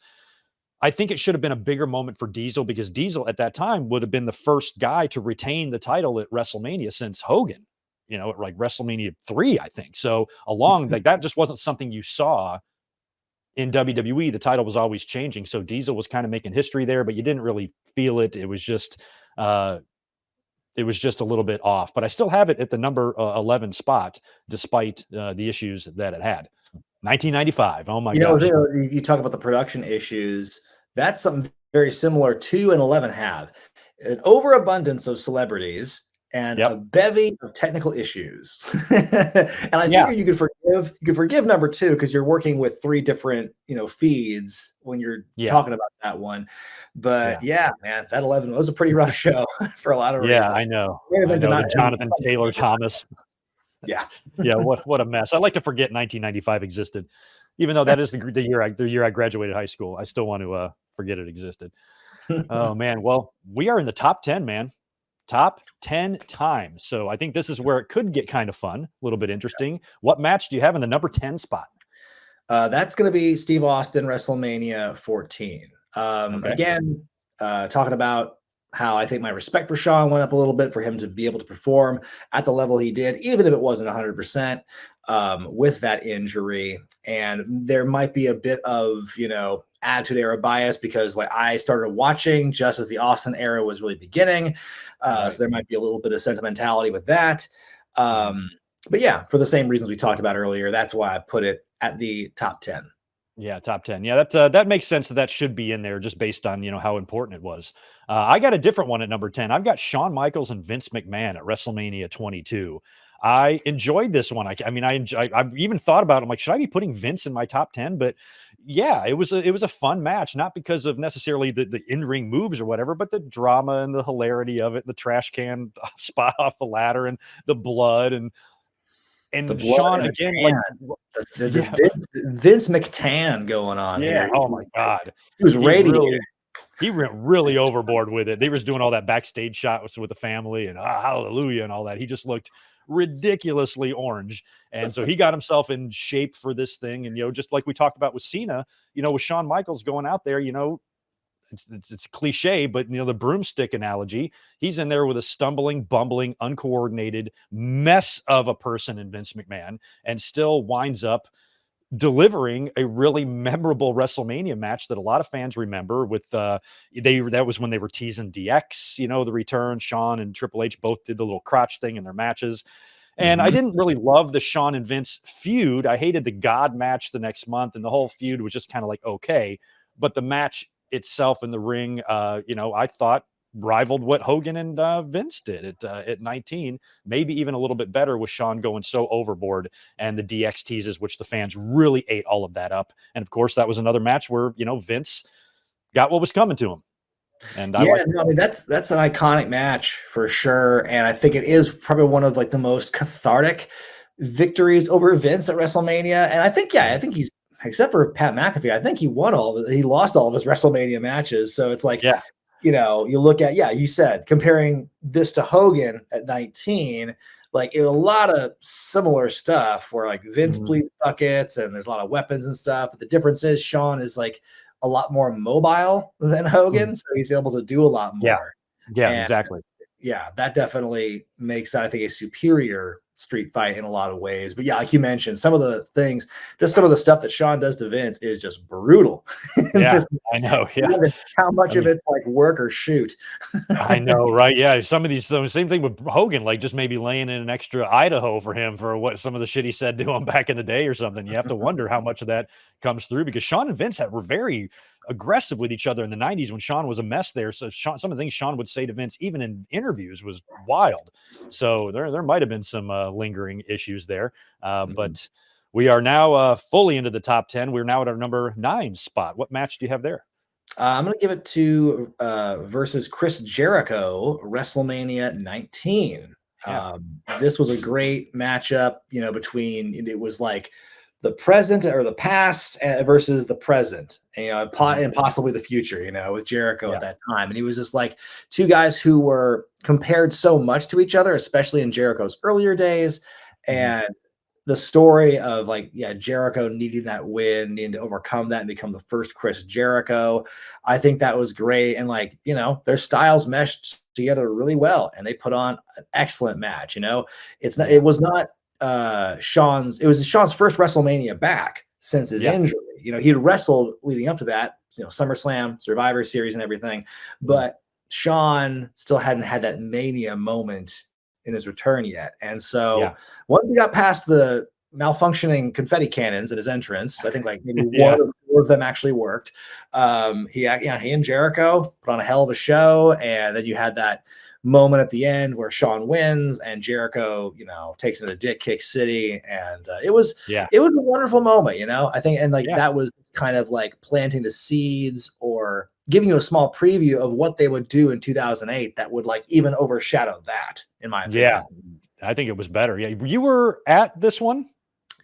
I think it should have been a bigger moment for Diesel, because Diesel at that time would have been the first guy to retain the title at WrestleMania since Hogan, at like WrestleMania 3, I think. So like that just wasn't something you saw in WWE. The title was always changing. So Diesel was kind of making history there, but you didn't really feel it. It was just a little bit off, but I still have it at the number 11 spot, despite the issues that it had. 1995. Oh my gosh. You talk about the production issues. That's something very similar to an 11 have an overabundance of celebrities and a bevy of technical issues. And I figure you could forgive number 2 because you're working with 3 different, feeds when you're talking about that one. But man, that 11 was a pretty rough show for a lot of reasons. I know. Jonathan Taylor Thomas. Yeah. What a mess. I like to forget 1995 existed, even though that is the year I graduated high school. I still want to forget it existed. Oh man. Well, we are in the top 10, man. Top 10 times. So I think this is where it could get kind of fun, a little bit interesting. What match do you have in the number 10 spot? That's going to be Steve Austin, WrestleMania 14. Again, talking about how I think my respect for Shawn went up a little bit for him to be able to perform at the level he did, even if it wasn't 100% with that injury. And there might be a bit of, Attitude Era bias, because like I started watching just as the Austin era was really beginning. So there might be a little bit of sentimentality with that. But yeah, for the same reasons we talked about earlier, that's why I put it at the top 10. Yeah, top 10. Yeah, that makes sense that should be in there just based on, how important it was. I got a different one at number 10. I've got Shawn Michaels and Vince McMahon at WrestleMania 22. I enjoyed this one. I even thought about it. I'm like, should I be putting Vince in my top 10? But yeah, it was a fun match, not because of necessarily the in-ring moves or whatever, but the drama and the hilarity of it, the trash can spot off the ladder and the blood and Shawn again, like Vince McTan going on here. Oh my God. He was radiating. He went really overboard with it. They was doing all that backstage shots with the family and hallelujah and all that. He just looked ridiculously orange. And so he got himself in shape for this thing. And, just like we talked about with Cena, with Shawn Michaels going out there, it's cliche, but the broomstick analogy, he's in there with a stumbling, bumbling, uncoordinated mess of a person in Vince McMahon, and still winds up delivering a really memorable WrestleMania match that a lot of fans remember. With that was when they were teasing DX, the return. Shawn and Triple H both did the little crotch thing in their matches. And I didn't really love the Shawn and Vince feud. I hated the God match the next month, and the whole feud was just kind of like, okay. But the match itself in the ring, I thought rivaled what Hogan and Vince did at 19, maybe even a little bit better, with Shawn going so overboard and the DX teases, which the fans really ate all of that up. And of course, that was another match where, Vince got what was coming to him. And that's an iconic match for sure. And I think it is probably one of like the most cathartic victories over Vince at WrestleMania. And I think he's, except for Pat McAfee, I think he lost all of his WrestleMania matches. So it's like, you look at, you said comparing this to Hogan at 19, like a lot of similar stuff where like Vince bleeds buckets and there's a lot of weapons and stuff. But the difference is Shawn is like a lot more mobile than Hogan. So he's able to do a lot more. Yeah, exactly. Yeah, that definitely makes that, I think, a superior street fight in a lot of ways. But yeah, like you mentioned, some of the things, just some of the stuff that Shawn does to Vince is just brutal. Yeah, I know. Yeah. How much of it's like work or shoot. I know, right? Yeah. Some of these, same thing with Hogan, like just maybe laying in an extra Idaho for him for what some of the shit he said to him back in the day or something. You have to wonder how much of that comes through, because Shawn and Vince were very aggressive with each other in the 90s when Shawn was a mess there. So some of the things Shawn would say to Vince, even in interviews, was wild. So there might have been some lingering issues there. But we are now fully into the top 10. We're now at our number 9 spot. What match do you have there? I'm going to give it to versus Chris Jericho, WrestleMania 19. This was a great matchup, between, it was like the present or the past versus the present, Mhm. and possibly the future, with Jericho at Yeah. that time. And he was just like two guys who were compared so much to each other, especially in Jericho's earlier days. Mhm. And the story of Jericho needing that win, needing to overcome that and become the first Chris Jericho. I think that was great. And their styles meshed together really well and they put on an excellent match. Yeah. It was not it was Shawn's first WrestleMania back since his Yeah. injury. He'd wrestled leading up to that, SummerSlam, Survivor Series, and everything, Mhm. but Shawn still hadn't had that mania moment in his return yet. And so Yeah. once we got past the malfunctioning confetti cannons at his entrance, I think like maybe one Yeah. or four of them actually worked. He and Jericho put on a hell of a show, and then you had that moment at the end where Shawn wins and Jericho, takes him to Dick Kick City, and Yeah. it was a wonderful moment, I think, and like Yeah. that was kind of like planting the seeds or giving you a small preview of what they would do in 2008 that would like even overshadow that, in my Yeah. opinion. I think it was better. Yeah. You were at this one?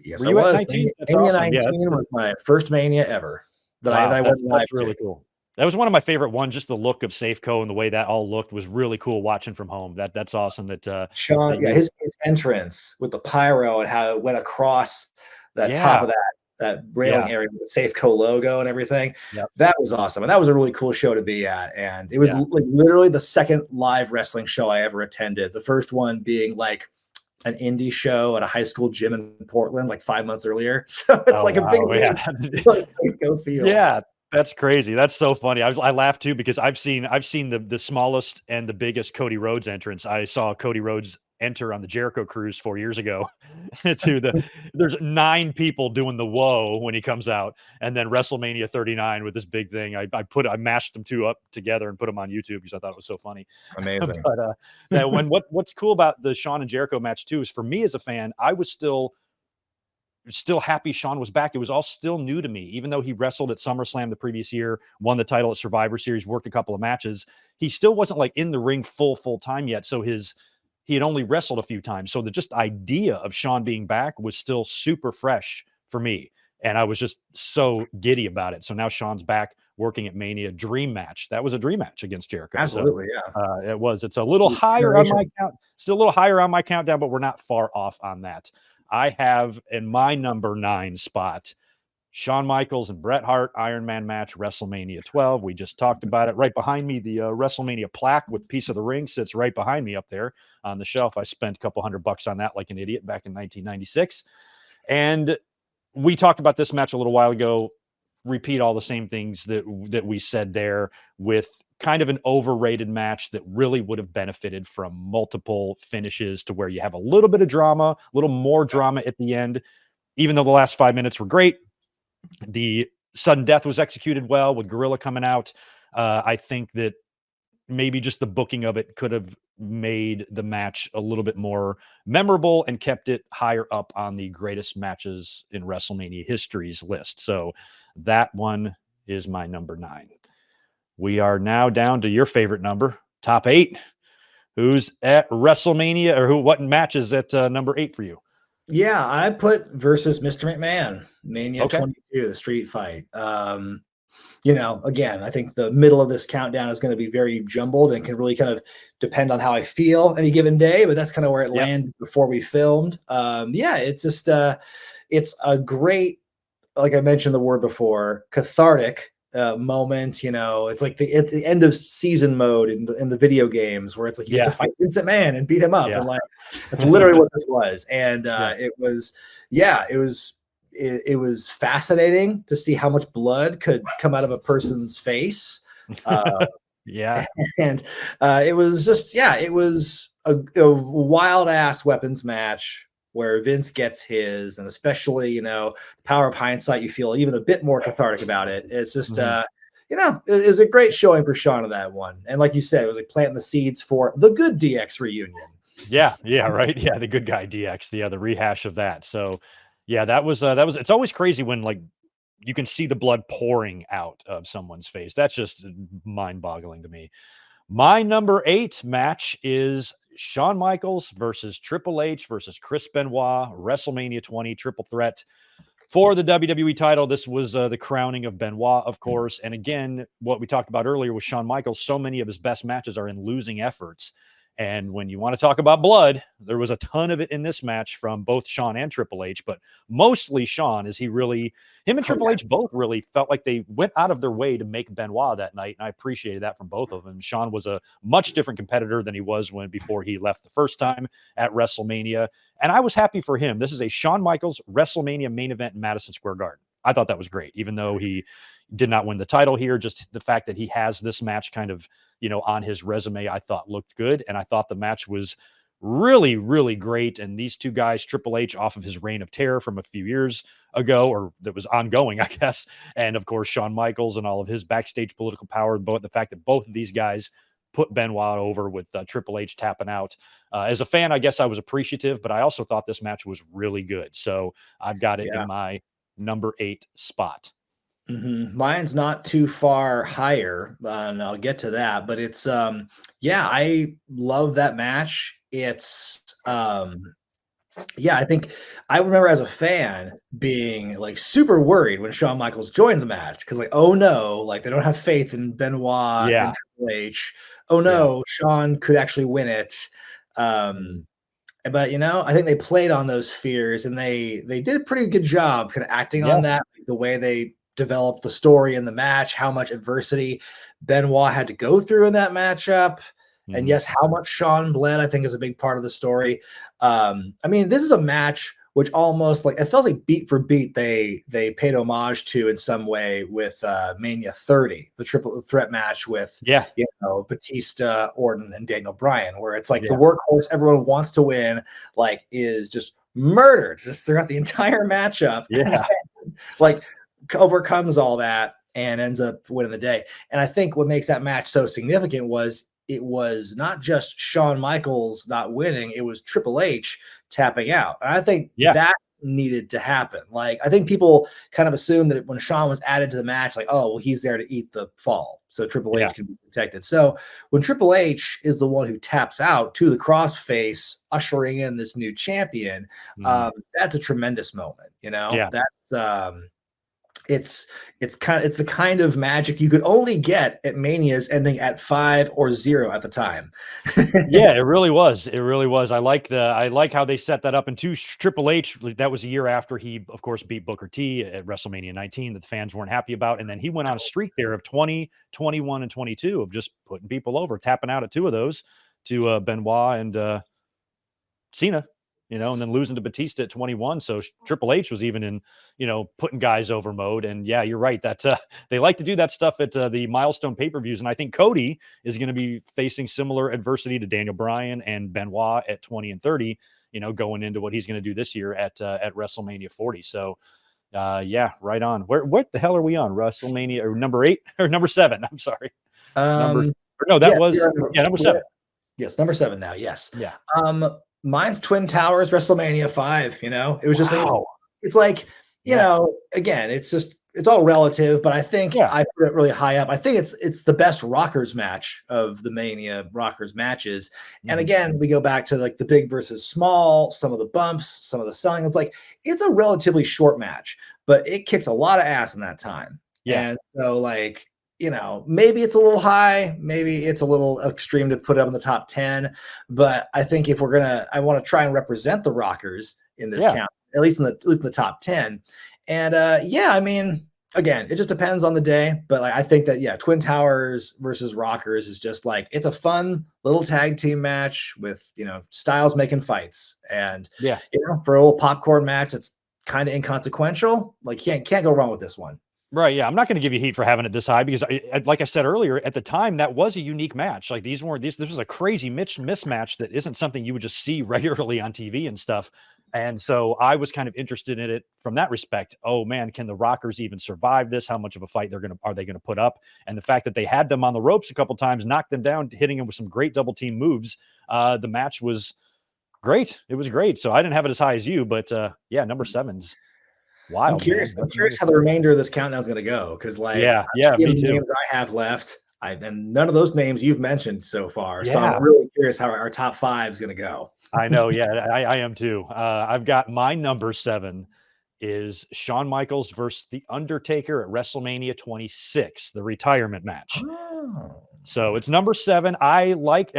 Yes, Were I you at was. 19? That's Mania awesome. Yeah. 19 was my first Mania ever that Wow. I went live That's to. really cool. That was one of my favorite ones. Just the look of Safeco and the way that all looked was really cool watching from home. That's awesome Shawn, that yeah, you his entrance with the pyro and how it went across that top yeah. of that railing Yeah. area with the Safeco logo and everything. Yep. That was awesome. And that was a really cool show to be at. And it was Yeah. like literally the second live wrestling show I ever attended. The first one being like an indie show at a high school gym in Portland like 5 months earlier. So it's Oh, like a big wow. Yeah. win for the Safeco field. Yeah, that's crazy. That's so funny. I laugh too because I've seen the smallest and the biggest Cody Rhodes entrance. I saw Cody Rhodes enter on the Jericho Cruise 4 years ago to there's 9 people doing the whoa when he comes out, and then WrestleMania 39 with this big thing. I mashed them two up together and put them on YouTube because I thought it was so funny. Amazing. But that when what's cool about the Shawn and Jericho match too is for me as a fan, I was still happy Shawn was back. It was all still new to me, even though he wrestled at SummerSlam the previous year, won the title at Survivor Series, worked a couple of matches. He still wasn't like in the ring full time yet. So he had only wrestled a few times. So the just idea of Shawn being back was still super fresh for me. And I was just so giddy about it. So now Shawn's back working at Mania. Dream match. That was a dream match against Jericho. Absolutely. Yeah. It was. It's a little higher on my count. Still a little higher on my countdown, but we're not far off on that. I have in my number 9 spot Shawn Michaels and Bret Hart Iron Man match, WrestleMania 12. We just talked about it. Right behind me, the WrestleMania plaque with Piece of the Ring sits right behind me up there on the shelf. I spent a couple $100 on that like an idiot back in 1996. And we talked about this match a little while ago. Repeat all the same things that we said there, with kind of an overrated match that really would have benefited from multiple finishes to where you have a little bit of drama, a little more drama at the end. Even though the last 5 minutes were great, the sudden death was executed well with Gorilla coming out. I think that maybe just the booking of it could have made the match a little bit more memorable and kept it higher up on the greatest matches in WrestleMania history's list. So that one is my number 9. We are now down to your favorite number, top 8. Who's at WrestleMania, or what match is at number 8 for you? Yeah, I put versus Mr. McMahon, Mania Okay. 22, the street fight. Again, I think the middle of this countdown is going to be very jumbled and can really kind of depend on how I feel any given day, but that's kind of where it Yep. landed before we filmed. Yeah, it's just it's a great, like I mentioned the word before, cathartic moment. It's like it's the end of season mode in the video games where it's like you get to Yeah. fight Vincent Man and beat him up, Yeah. and like that's literally what this was. And Yeah. it was, yeah, it was fascinating to see how much blood could come out of a person's face. Yeah. And it was just, yeah, it was a wild ass weapons match where Vince gets his, and especially, the power of hindsight, you feel even a bit more cathartic about it. It's just, Mhm. it was a great showing for Shawn of that one. And like you said, it was like planting the seeds for the good DX reunion. Yeah, yeah, right. Yeah, the good guy DX, the rehash of that. So, yeah, that was it's always crazy when like you can see the blood pouring out of someone's face. That's just mind-boggling to me. My number 8 match is Shawn Michaels versus Triple H versus Chris Benoit, WrestleMania 20 triple threat. For the WWE title, this was the crowning of Benoit, of course. And again, what we talked about earlier with Shawn Michaels, so many of his best matches are in losing efforts. And when you want to talk about blood, there was a ton of it in this match from both Shawn and Triple H, but mostly Shawn, as him and Triple H both really felt like they went out of their way to make Benoit that night. And I appreciated that from both of them. Shawn was a much different competitor than he was before he left the first time at WrestleMania. And I was happy for him. This is a Shawn Michaels WrestleMania main event in Madison Square Garden. I thought that was great, even though he did not win the title here. Just the fact that he has this match kind of, on his resume, I thought looked good. And I thought the match was really, really great. And these two guys, Triple H off of his reign of terror from a few years ago, or that was ongoing, I guess. And of course, Shawn Michaels and all of his backstage political power, but the fact that both of these guys put Benoit over with Triple H tapping out. As a fan, I guess I was appreciative, but I also thought this match was really good. So I've got it in my number 8 spot. Mine's not too far higher, and I'll get to that. But it's, I love that match. It's, I think I remember as a fan being like super worried when Shawn Michaels joined the match because, like, oh no, like they don't have faith in Benoit and Triple H. Oh no, Shawn could actually win it. But I think they played on those fears, and they did a pretty good job kind of acting on that, the way they developed the story in the match, how much adversity Benoit had to go through in that matchup. And yes, how much Shawn bled, I think, is a big part of the story. I mean, this is a match which almost like it feels like beat for beat they paid homage to in some way with Mania 30, the triple threat match with Batista, Orton, and Daniel Bryan, where it's like the workhorse everyone wants to win, like, is just murdered just throughout the entire matchup. Yeah. Like overcomes all that and ends up winning the day. And I think what makes that match so significant was it was not just Shawn Michaels not winning, it was Triple H tapping out. And I think that needed to happen. Like, I think people kind of assumed that when Shawn was added to the match, like, oh, well, he's there to eat the fall, so Triple H can be protected. So when Triple H is the one who taps out to the crossface, ushering in this new champion, that's a tremendous moment. That's it's the kind of magic you could only get at Manias ending at 5 or 0 at the time. Yeah, it really was. It really was. I like how they set that up. And Triple H, that was a year after he, of course, beat Booker T at WrestleMania 19 that the fans weren't happy about. And then he went on a streak there of 20, 21, and 22 of just putting people over, tapping out at 2 of those to Benoit and Cena. And then losing to Batista at 21. So Triple H was even in, putting guys over mode. And yeah, you're right that they like to do that stuff at the milestone pay-per-views. And I think Cody is going to be facing similar adversity to Daniel Bryan and Benoit at 20 and 30, going into what he's going to do this year at WrestleMania 40. So right on. What the hell are we on? WrestleMania or number 8 or number 7? I'm sorry. Number 7. Yes. Number 7 now. Yes. Yeah. Mine's Twin Towers WrestleMania 5. It was just it's like again, it's all relative, but I think I put it really high up. I think it's the best Rockers match of the Mania Rockers matches. And again, we go back to like the big versus small, some of the bumps, some of the selling. It's like it's a relatively short match, but it kicks a lot of ass in that time. Yeah. And so like maybe it's a little high, maybe it's a little extreme to put it up in the top 10, but I think if I want to try and represent the Rockers in this count, at least in the top 10. And I mean, again, it just depends on the day, but like, I think that Twin Towers versus Rockers is just like, it's a fun little tag team match with, Styles making fights. And for a little popcorn match, it's kind of inconsequential. Like, can't go wrong with this one. Right. Yeah. I'm not going to give you heat for having it this high because like I said earlier, at the time, that was a unique match. Like this was a crazy mismatch that isn't something you would just see regularly on TV and stuff. And so I was kind of interested in it from that respect. Oh man, can the Rockers even survive this? How much of a fight are they going to put up? And the fact that they had them on the ropes a couple times, knocked them down, hitting them with some great double team moves. The match was great. It was great. So I didn't have it as high as you, but number 7's wild. I'm curious how the remainder of this countdown is going to go. Cause like, me too. Names I have left. And none of those names you've mentioned so far. So I'm really curious how our top 5 is going to go. I know. Yeah, I am too. I've got my number 7 is Shawn Michaels versus The Undertaker at WrestleMania 26, the retirement match. Oh. So it's number 7. I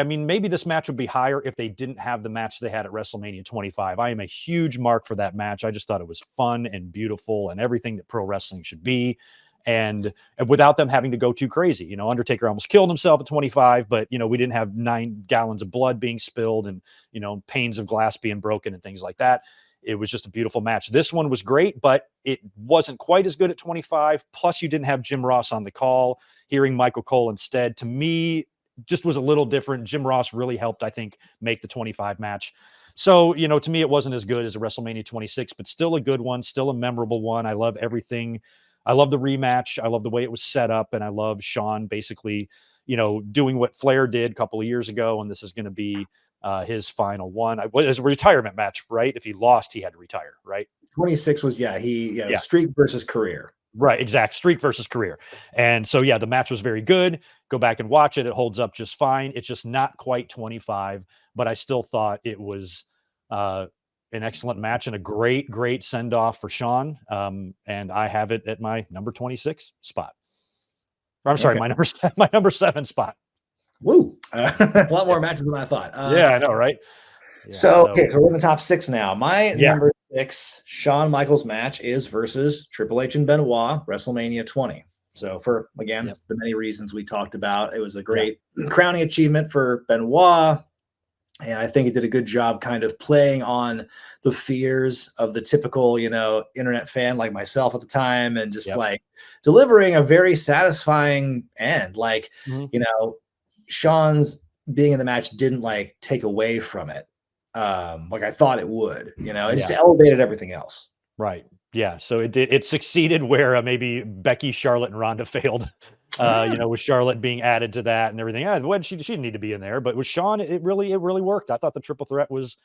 mean, maybe this match would be higher if they didn't have the match they had at WrestleMania 25. I am a huge mark for that match. I just thought it was fun and beautiful and everything that pro wrestling should be. And without them having to go too crazy, you know, Undertaker almost killed himself at 25, but, you know, we didn't have 9 gallons of blood being spilled and, you know, panes of glass being broken and things like that. It was just a beautiful match. This one was great, but it wasn't quite as good at 25. Plus, you didn't have Jim Ross on the call. Hearing Michael Cole instead, to me, just was a little different. Jim Ross really helped, I think, make the 25 match. So, you know, to me, it wasn't as good as a WrestleMania 26, but still a good one, still a memorable one. I love everything. I love the rematch. I love the way it was set up. And I love Shawn basically, you know, doing what Flair did a couple of years ago. And this is going to be his final one. It was a retirement match, right? If he lost, he had to retire, right? 26 was, streak versus career. Right, exact. Streak versus career. And so, yeah, the match was very good. Go back and watch it. It holds up just fine. It's just not quite 25, but I still thought it was an excellent match and a great, great send-off for Shawn. And I have it at my number 26 spot. Or, I'm sorry, my number 7 spot. Woo. A lot more matches than I thought. Yeah, I know, right? Yeah, so we're in the top 6 now. My number 6 Shawn Michaels match is versus Triple H and Benoit, WrestleMania 20. So for, again, the many reasons we talked about, it was a great crowning achievement for Benoit. And I think it did a good job kind of playing on the fears of the typical, you know, internet fan like myself at the time, and just like delivering a very satisfying end. Like, you know, Shawn's being in the match didn't like take away from it. Like I thought it would, you know, it just elevated everything else. Right. Yeah. So it did. It succeeded where maybe Becky, Charlotte, and Ronda failed. You know, with Charlotte being added to that and everything. Well, she didn't need to be in there, but with Shawn, it really worked. I thought the triple threat was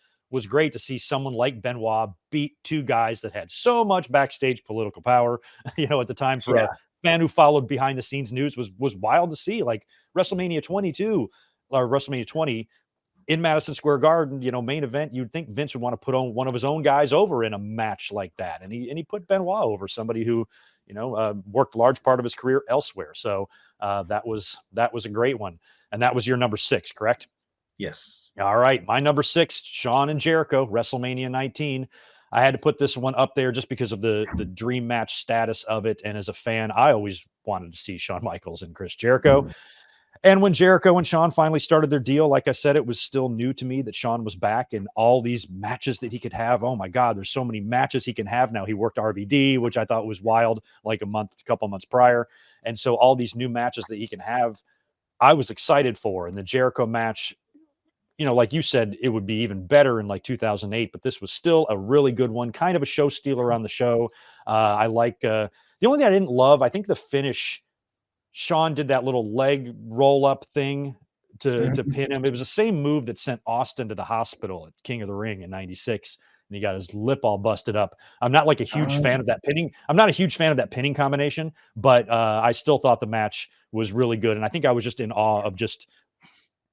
great to see someone like Benoit beat 2 guys that had so much backstage political power. You know, at the time for a fan who followed behind the scenes news was wild to see. Like WrestleMania 22 or WrestleMania 20. In Madison Square Garden, you know, main event, you'd think Vince would want to put on one of his own guys over in a match like that. And he put Benoit over, somebody who, you know, worked a large part of his career elsewhere. So that was a great one. And that was your number 6, correct? Yes. All right. My number 6, Shawn and Jericho, WrestleMania 19. I had to put this one up there just because of the dream match status of it. And as a fan, I always wanted to see Shawn Michaels and Chris Jericho. And when Jericho and Shawn finally started their deal, like I said, it was still new to me that Shawn was back and all these matches that he could have. Oh my God, there's so many matches he can have now. He worked RVD, which I thought was wild, like a couple months prior. And so all these new matches that he can have, I was excited for. And the Jericho match, you know, like you said, it would be even better in like 2008, but this was still a really good one, kind of a show stealer on the show. I like the only thing I didn't love, I think the finish, Shawn did that little leg roll up thing to pin him. It was the same move that sent Austin to the hospital at King of the Ring in 96. And he got his lip all busted up. I'm not like a huge fan of that pinning. I'm not a huge fan of that pinning combination, but I still thought the match was really good. And I think I was just in awe of just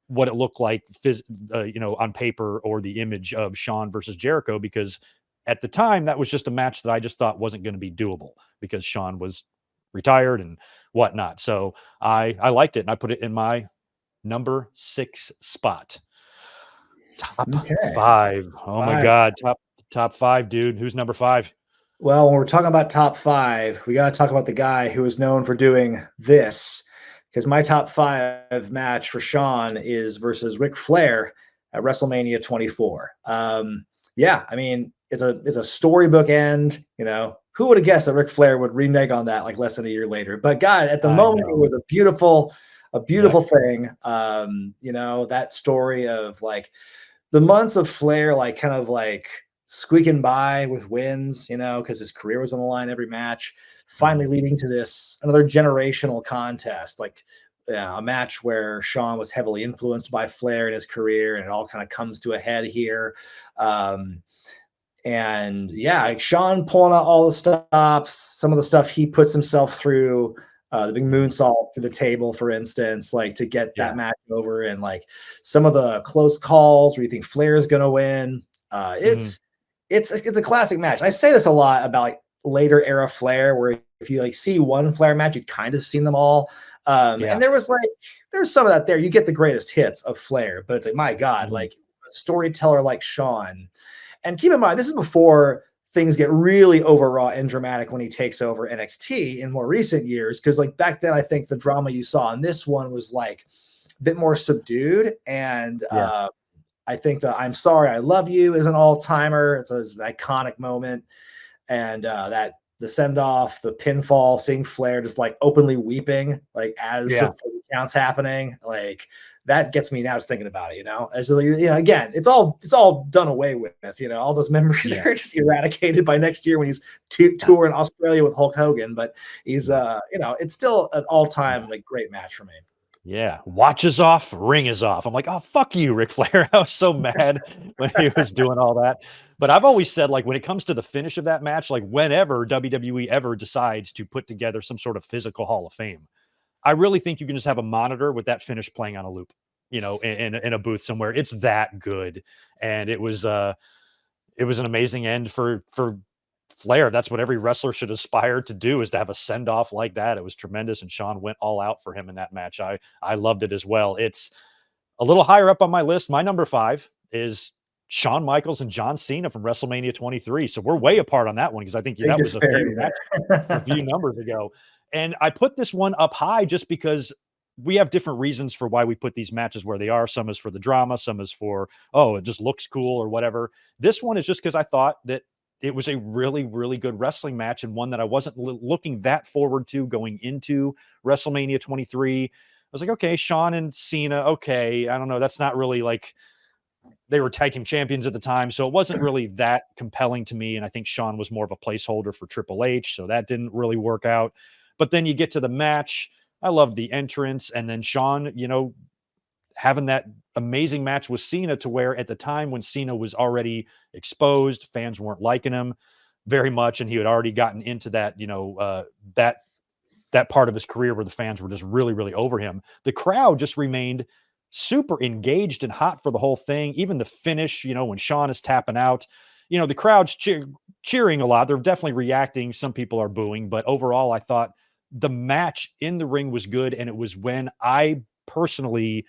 what it looked like, you know, on paper, or the image of Shawn versus Jericho, because at the time that was just a match that I just thought wasn't going to be doable because Shawn was retired and whatnot. So I liked it and I put it in my number 6 spot. Top 5. Oh my God. Top 5, dude. Who's number 5? Well, when we're talking about top 5, we got to talk about the guy who is known for doing this, because my top 5 match for Shawn is versus Ric Flair at WrestleMania 24. Yeah, I mean, it's a storybook end, you know. Who would have guessed that Ric Flair would renege on that like less than a year later? But God, at the moment, it was a beautiful thing. You know, that story of like the months of Flair, like kind of like squeaking by with wins, you know, because his career was on the line every match, finally leading to this another generational contest, like a match where Shawn was heavily influenced by Flair in his career, and it all kind of comes to a head here. And yeah, like Shawn pulling out all the stops, some of the stuff he puts himself through, the big moonsault through the table, for instance, like to get that match over, and like some of the close calls where you think Flair is going to win. it's a classic match. I say this a lot about like later era Flair, where if you like see one Flair match, you kind of seen them all. Yeah. And there's some of that there. You get the greatest hits of Flair, but it's like, my God, Mhm. like a storyteller like Shawn. And keep in mind, this is before things get really overwrought and dramatic when he takes over NXT in more recent years. Because like back then, I think the drama you saw in this one was like a bit more subdued. And Yeah. I think the "I'm Sorry, I Love You" is an all-timer. It's an iconic moment. And that the send-off, the pinfall, seeing Flair just like openly weeping, like as the Yeah. 30 count's happening, like that gets me now just thinking about it, as again, it's all done away with, all those memories Yeah. are just eradicated by next year when he's touring Australia with Hulk Hogan, but he's it's still an all-time like great match for me. Yeah, watch is off, ring is off. I'm like, oh, fuck you, Ric Flair. I was so mad when he was doing all that. But I've always said, like, when it comes to the finish of that match, like, whenever WWE ever decides to put together some sort of physical Hall of Fame, I really think you can just have a monitor with that finish playing on a loop, in a booth somewhere. It's that good. And it was an amazing end for Flair. That's what every wrestler should aspire to do, is to have a send off like that. It was tremendous, and Shawn went all out for him in that match. I loved it as well. It's a little higher up on my list. My number 5 is Shawn Michaels and John Cena from WrestleMania 23. So we're way apart on that one, because I think Big that was disparity a few there. numbers ago. And I put this one up high just because we have different reasons for why we put these matches where they are. Some is for the drama, some is for, oh, it just looks cool or whatever. This one is just because I thought that it was a really, really good wrestling match, and one that I wasn't looking that forward to going into WrestleMania 23. I was like, okay, Shawn and Cena, okay, I don't know. That's not really like, they were tag team champions at the time, so it wasn't really that compelling to me. And I think Shawn was more of a placeholder for Triple H, so that didn't really work out. But then you get to the match. I loved the entrance, and then Shawn, having that amazing match with Cena, to where at the time when Cena was already exposed, fans weren't liking him very much, and he had already gotten into that, that part of his career where the fans were just really, really over him. The crowd just remained super engaged and hot for the whole thing. Even the finish, when Shawn is tapping out, the crowd's cheering a lot. They're definitely reacting. Some people are booing, but overall, I thought the match in the ring was good. And it was when I personally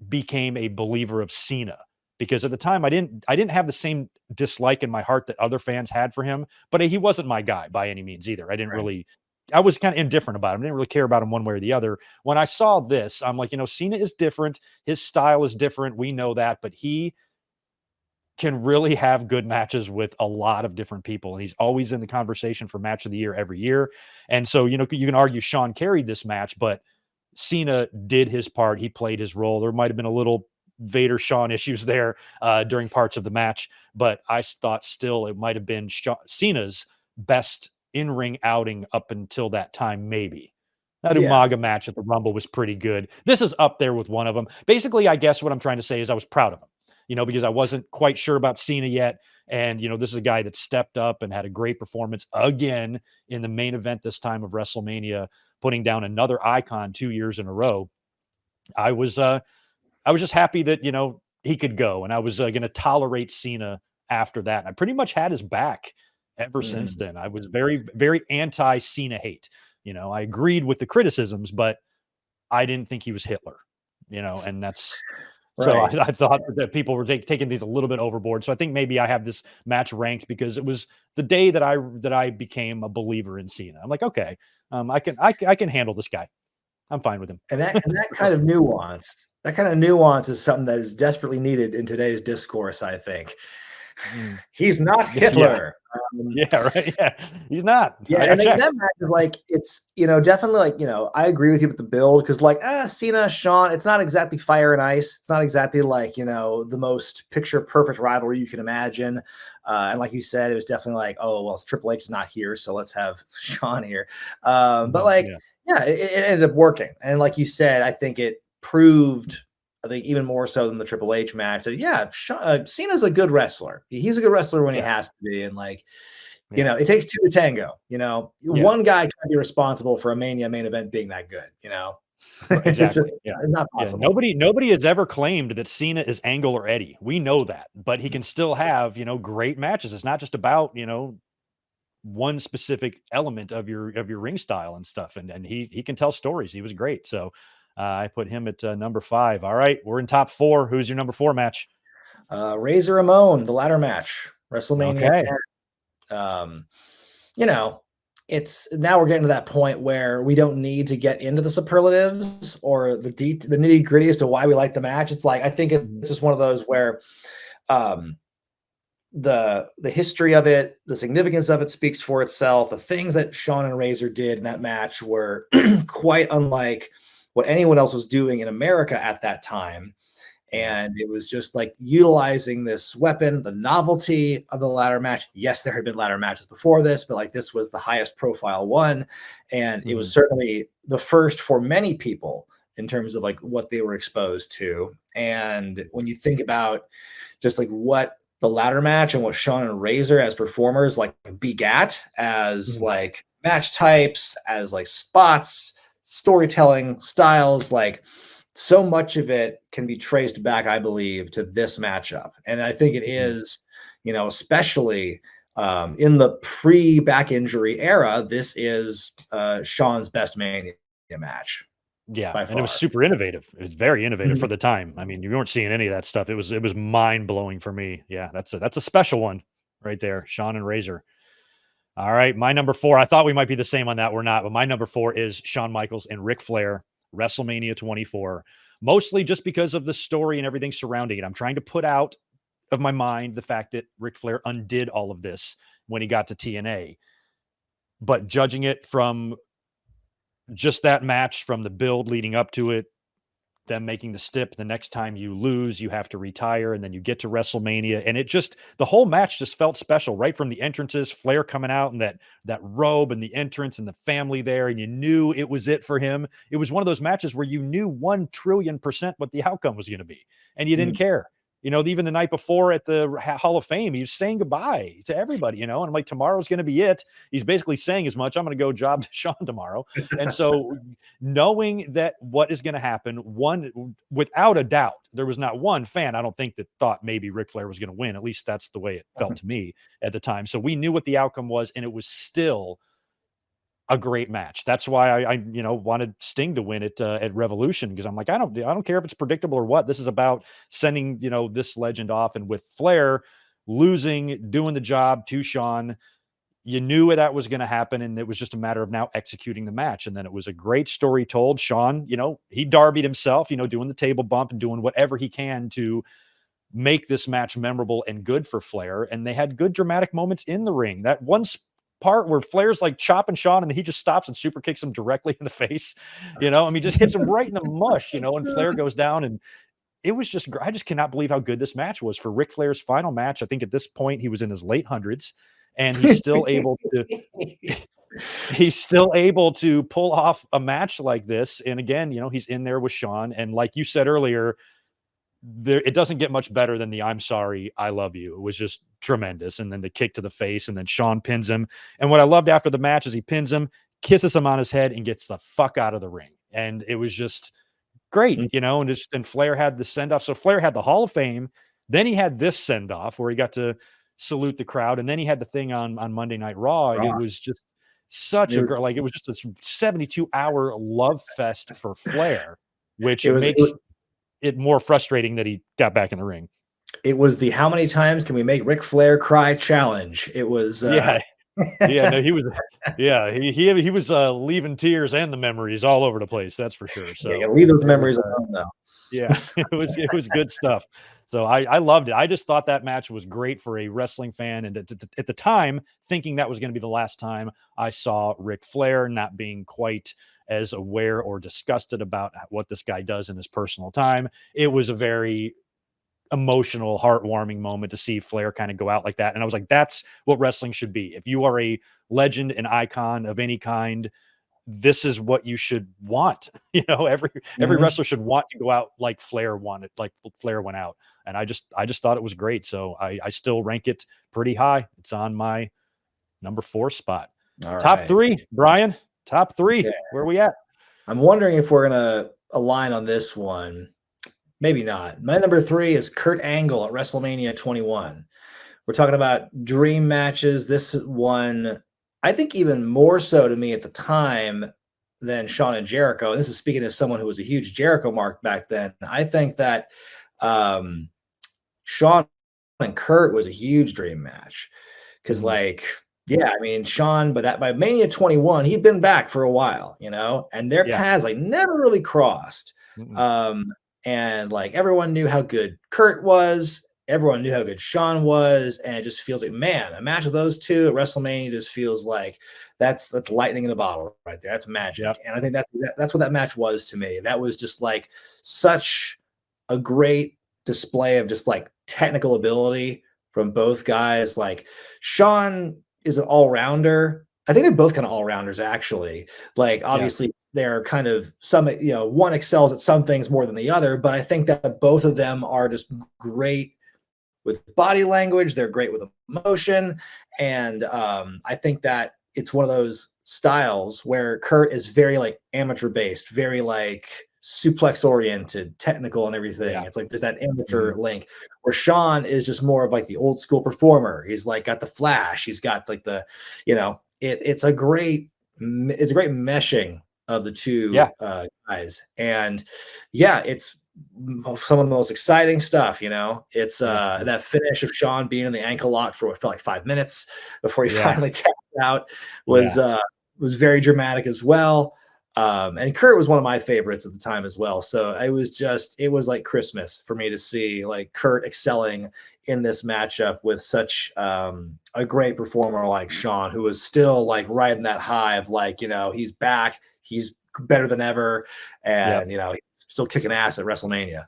became a believer of Cena, because at the time I didn't have the same dislike in my heart that other fans had for him, but he wasn't my guy by any means either. Right. I was kind of indifferent about him. I didn't really care about him one way or the other. When I saw this, I'm like, Cena is different. His style is different. We know that, but he can really have good matches with a lot of different people. And he's always in the conversation for match of the year every year. And so, you can argue Shawn carried this match, but Cena did his part. He played his role. There might have been a little Vader Shawn issues there during parts of the match, but I thought still it might have been Cena's best in-ring outing up until that time, maybe. That Yeah. Umaga match at the Rumble was pretty good. This is up there with one of them. Basically, I guess what I'm trying to say is I was proud of him, because I wasn't quite sure about Cena yet. And, this is a guy that stepped up and had a great performance again in the main event this time of WrestleMania, putting down another icon 2 years in a row. I was just happy that, he could go, and I was going to tolerate Cena after that. I pretty much had his back ever since then. I was very, very anti Cena hate. I agreed with the criticisms, but I didn't think he was Hitler, and that's, so Right. I thought that people were taking these a little bit overboard. So I think maybe I have this match ranked because it was the day that I became a believer in Cena. I'm like, okay, I can handle this guy. I'm fine with him. And that kind of nuance is something that is desperately needed in today's discourse, I think. Mm. He's not Yeah, Hitler. yeah, right. Yeah, he's not. Yeah, I and like, checked. that match is like, it's, definitely like, I agree with you with the build, because like Cena, Shawn, it's not exactly fire and ice. It's not exactly like, the most picture perfect rivalry you can imagine. And like you said, it was definitely like, oh well, Triple H is not here, so let's have Shawn here. But like, Yeah, yeah, it ended up working. And like you said, I think it proved, I think even more so than the Triple H match, that yeah, Cena's a good wrestler. He's a good wrestler when he yeah, has to be, and like, yeah, it takes 2 to tango. yeah. One guy can't be responsible for a Mania main event being that good. Exactly. Yeah. Not Yeah. possible. Nobody has ever claimed that Cena is Angle or Eddie. We know that, but he can still have, great matches. It's not just about, one specific element of your ring style and stuff. And he can tell stories. He was great. So I put him at number 5. All right. We're in top 4. Who's your number 4 match? Razor Ramon, the ladder match, WrestleMania Okay. 10. You know, it's now we're getting to that point where we don't need to get into the superlatives or the nitty gritty as to why we like the match. It's like, I think it's just one of those where the history of it, the significance of it speaks for itself. The things that Shawn and Razor did in that match were quite unlike what anyone else was doing in America at that time. And it was just like utilizing this weapon, the novelty of the ladder match. Yes, there had been ladder matches before this, but like this was the highest profile one. And it was certainly the first for many people in terms of like what they were exposed to. And when you think about just like what the ladder match and what Shawn and Razor as performers like begat as like match types, as like spots, storytelling styles, like so much of it can be traced back, I believe, to this matchup. And I think it is, especially in the pre-back injury era, this is Shawn's best Mania match. Yeah, By and it was far. super innovative. It was very innovative for the time. I mean, you weren't seeing any of that stuff. It was mind-blowing for me. Yeah, that's a special one right there, Shawn and Razor. All right, my number 4. I thought we might be the same on that. We're not, but my number 4 is Shawn Michaels and Ric Flair, WrestleMania 24. Mostly just because of the story and everything surrounding it. I'm trying to put out of my mind the fact that Ric Flair undid all of this when he got to TNA. But judging it from just that match, from the build leading up to it, them making the stip, the next time you lose, you have to retire, and then you get to WrestleMania, and the whole match just felt special, right from the entrances, Flair coming out and that robe and the entrance and the family there, and you knew it was it for him. It was one of those matches where you knew 1,000,000,000% what the outcome was going to be, and you didn't care. Even the night before at the Hall of Fame, he was saying goodbye to everybody, and I'm like, tomorrow's going to be it. He's basically saying as much, I'm going to go job to Shawn tomorrow. And so knowing that what is going to happen, without a doubt, there was not one fan, I don't think, that thought maybe Ric Flair was going to win. At least that's the way it felt to me at the time. So we knew what the outcome was, and it was still a great match. That's why I wanted Sting to win it at Revolution, because I'm like, I don't care if it's predictable or what. This is about sending, this legend off, and with Flair losing, doing the job to Shawn, you knew that was going to happen, and it was just a matter of now executing the match. And then it was a great story told. Shawn, he darbied himself, doing the table bump and doing whatever he can to make this match memorable and good for Flair. And they had good dramatic moments in the ring. That one part where Flair's like chopping Shawn and he just stops and super kicks him directly in the face, just hits him right in the mush, and Flair goes down. And it was just, I just cannot believe how good this match was for Ric Flair's final match. I think at this point he was in his late hundreds, and he's still able to pull off a match like this. And again, he's in there with Shawn. And like you said earlier, it doesn't get much better than the "I'm sorry, I love you." It was just tremendous. And then the kick to the face, and then Shawn pins him. And what I loved after the match is he pins him, kisses him on his head, and gets the fuck out of the ring. And it was just great, and Flair had the send off. So Flair had the Hall of Fame. Then he had this send off where he got to salute the crowd. And then he had the thing on Monday Night Raw. And it was just such it was just a 72-hour love fest for Flair, which makes it more frustrating that he got back in the ring. It was the how many times can we make Ric Flair cry challenge. It was he was leaving tears and the memories all over the place, that's for sure. So leave those memories alone though. Yeah, it was good stuff. So I loved it. I just thought that match was great for a wrestling fan, and at the time, thinking that was going to be the last time I saw Ric Flair, not being quite as aware or disgusted about what this guy does in his personal time. It was a very emotional, heartwarming moment to see Flair kind of go out like that. And I was like, that's what wrestling should be. If you are a legend, an icon of any kind, this is what you should want. Every wrestler should want to go out like Flair went out. And I just thought it was great. So I still rank it pretty high. It's on my number 4 spot. Top 3, Brian. Top 3. Okay. Where are we at? I'm wondering if we're gonna align on this one. Maybe not. My number 3 is Kurt Angle at WrestleMania 21. We're talking about dream matches. This one, I think, even more so to me at the time than Shawn and Jericho. And this is speaking as someone who was a huge Jericho mark back then. I think that um, Shawn and Kurt was a huge dream match because, Mhm. like, yeah, I mean, Shawn, but that by Mania 21, he'd been back for a while, and their Yeah. paths like never really crossed. Mm-mm. Um, and like everyone knew how good Kurt was, everyone knew how good Shawn was, and it just feels like, man, a match of those two at WrestleMania just feels like that's lightning in a bottle right there. That's magic, Yep. and I think that's what that match was to me. That was just like such a great display of just like technical ability from both guys. Like Shawn is an all-rounder. I think they're both kind of all-rounders actually. Like Yeah. obviously they're kind of some, one excels at some things more than the other, but I think that both of them are just great with body language. They're great with emotion. And I think that it's one of those styles where Kurt is very like amateur based, very like suplex oriented, technical and everything. Yeah. It's like there's that amateur Mhm. link where Shawn is just more of like the old school performer. He's like got the flash. He's got like it's a great meshing of the Yeah. two guys. And yeah, it's some of the most exciting stuff. It's Yeah. that finish of Shawn being in the ankle lock for what felt like 5 minutes before he Yeah. finally tapped out was Yeah. uh was very dramatic as well. And Kurt was one of my favorites at the time as well. So it was like Christmas for me to see like Kurt excelling in this matchup with such a great performer like Shawn, who was still like riding that high of like, he's back, he's better than ever, Yep. and he's still kicking ass at WrestleMania.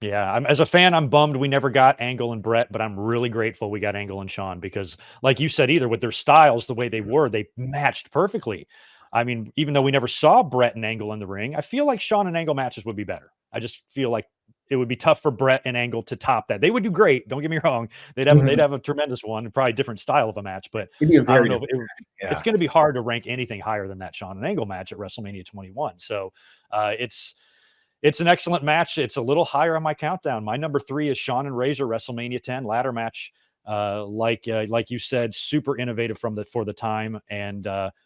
Yeah, as a fan, I'm bummed we never got Angle and Brett, but I'm really grateful we got Angle and Shawn because, like you said, either with their styles, the way they were, they matched perfectly. I mean, even though we never saw Brett and Angle in the ring, I feel like Shawn and Angle matches would be better. I just feel like it would be tough for Brett and Angle to top that. They would do great. Don't get me wrong. They'd Mhm. have a tremendous one, probably different style of a match, but It'd be a I don't very know if different it's yeah. going to be hard to rank anything higher than that Shawn and Angle match at WrestleMania 21. So it's an excellent match. It's a little higher on my countdown. My number 3 is Shawn and Razor WrestleMania 10 ladder match. Like you said, super innovative for the time. And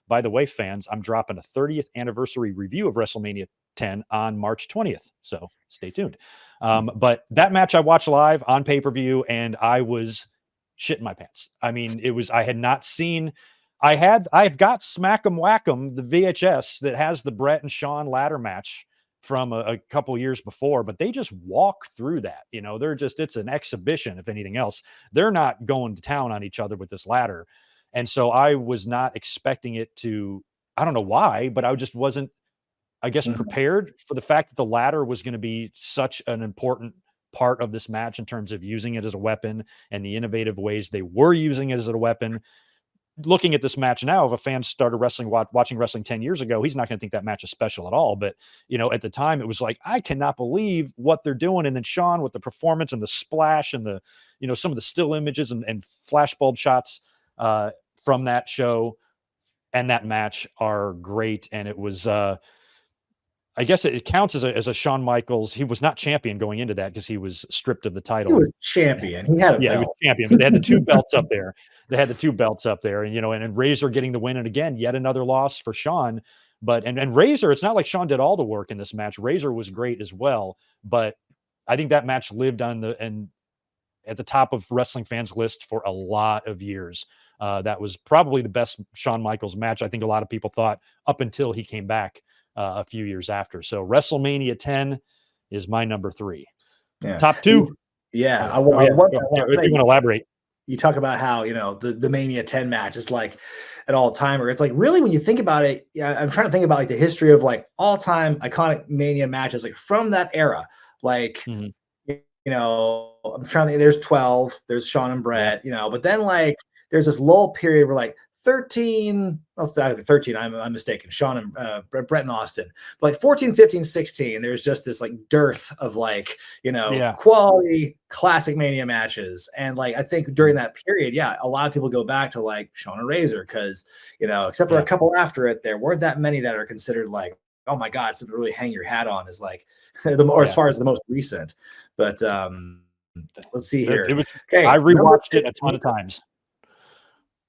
by the way, fans, I'm dropping a 30th anniversary review of WrestleMania 10 on March 20th. So stay tuned. But that match I watched live on pay-per-view, and I was shitting my pants. I mean, I had not seen. I've got Smack 'em Whack 'em, the VHS that has the Brett and Shawn ladder match from a couple years before, but they just walk through that. It's an exhibition, if anything else. They're not going to town on each other with this ladder. And so I was not expecting it to, I don't know why, but I just wasn't, I guess, Mhm. prepared for the fact that the ladder was going to be such an important part of this match in terms of using it as a weapon and the innovative ways they were using it as a weapon. Looking at this match now, if a fan started watching wrestling 10 years ago, he's not going to think that match is special at all. But, at the time it was like, I cannot believe what they're doing. And then Shawn with the performance and the splash and some of the still images and flashbulb shots from that show and that match are great. And it was, I guess it counts as a Shawn Michaels. He was not champion going into that because he was stripped of the He title. was champion. He had a Yeah, he was belt. champion, but they had the 2 belts up there. They had the 2 belts up there, and Razor getting the win, and again, yet another loss for Shawn. But and Razor, it's not like Shawn did all the work in this match. Razor was great as well, but I think that match lived on at the top of wrestling fans' list for a lot of years. That was probably the best Shawn Michaels match. I think a lot of people thought up until he came back a few years after. So WrestleMania 10 is my number 3. Yeah. Top 2. Yeah. Oh, I want yeah. one thing Go. I Yeah, want to if say, you want to elaborate. you talk about how, the Mania 10 match is like an all-timer. It's like really when you think about it, yeah, I'm trying to think about like the history of like all-time iconic Mania matches like from that era. Like, Mhm. I'm trying to think, there's 12, there's Shawn and Yeah. Brett, but then like there's this lull period where like 13, well, 13, I'm mistaken, Shawn and Brett and Austin, but like 14, 15, 16, there's just this like dearth of like, Yeah. quality classic Mania matches. And like, I think during Mhm. that period, yeah, a lot of people go back to like Shawn and Razor because, except for a Yeah. couple after it, there weren't that many that are considered like, oh my God, something to really hang your hat on is like the more as far as the most recent. But let's see It here. was. Okay, I number rewatched it a ton 15. of times.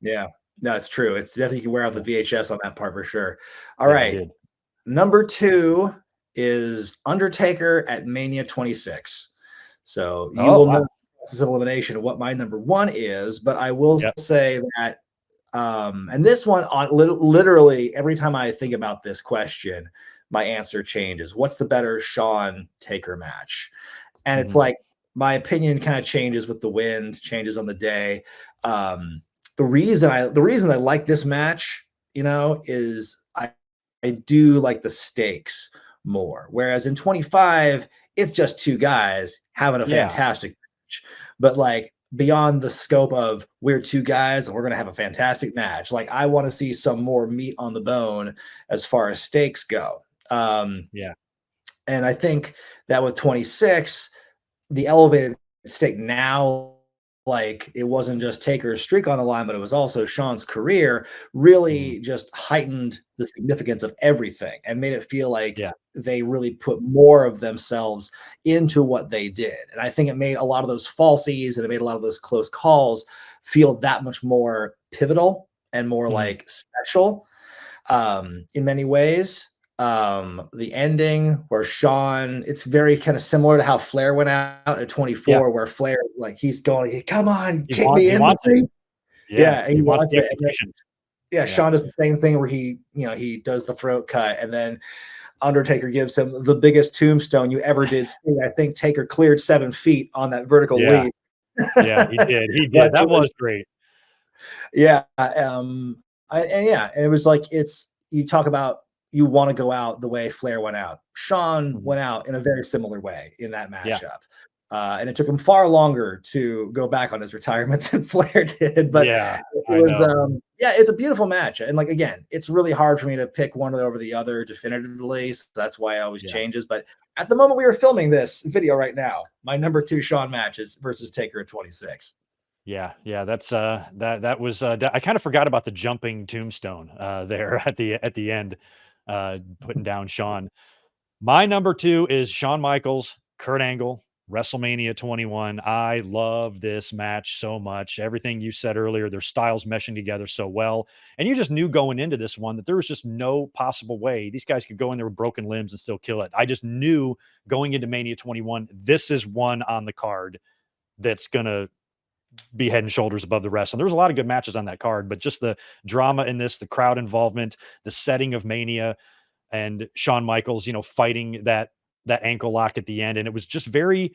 Yeah, no, it's true. It's definitely you can wear out the Yeah, VHS on that part for sure. All yeah, I right, did. number 2 is Undertaker at Mania 26. So you Oh will know wow. this elimination what my number 1 is, but I will Yep. say that and this one on literally every time I think about this question, my answer changes. What's the better Shawn Taker match? And it's Mhm. like my opinion kind of changes with the wind, changes on the day. Um, the reason I like this match, is I do like the stakes more. Whereas in 25, it's just two guys having a Yeah. fantastic match. But like beyond the scope of we're two guys and we're gonna have a fantastic match, like I want to see some more meat on the bone as far as stakes go. Yeah. And I think that with 26, the elevated stake now, like it wasn't just Taker's streak on the line, but it was also Shawn's career, Mhm. really just heightened the significance of everything and made it feel like Yeah. they really put more of themselves into what they did. And I think it made a lot of those falsies and it made a lot of those close calls feel that much more pivotal and more Mhm. like special in many ways. The ending where Shawn, it's very kind of similar to how Flair went out at Yeah. 24, where Flair, like, he's going, come on, He kick me he in the wants it. ring. Yeah. Yeah, and He he wants wants the it. And then, execution. yeah, Yeah. Shawn does the same thing where he does the throat cut, and then Undertaker gives him the biggest tombstone you ever did see. I think Taker cleared 7 feet on that vertical Yeah. leap. Yeah. He did. He But did. That was great. yeah, and it was like you talk about you want to go out the way Flair went out. Shawn Mhm. went out in a very similar way in that Yeah. matchup. And it took him far longer to go back on his retirement than Flair did. But Yeah. it I was, know. yeah, it's a beautiful match. And like, again, it's really hard for me to pick one over the other definitively. So that's why it always Yeah. changes. But at the moment we were filming this video right now, my number 2 Shawn match is versus Taker at 26. Yeah, yeah, that's that was I kind of forgot about the jumping tombstone there at the end, putting down Shawn. My number 2 is Shawn Michaels, Kurt Angle, WrestleMania 21. I love this match so much. Everything you said earlier, their styles meshing together so well. And you just knew going into this one that there was just no possible way these guys could go in there with broken limbs and still kill it. I just knew going into Mania 21, this is one on the card that's gonna be head and shoulders above the rest. And there was a lot of good matches on that card, but just the drama in this, the crowd involvement, the setting of Mania, and Shawn Michaels, fighting that ankle lock at the end, and it was just very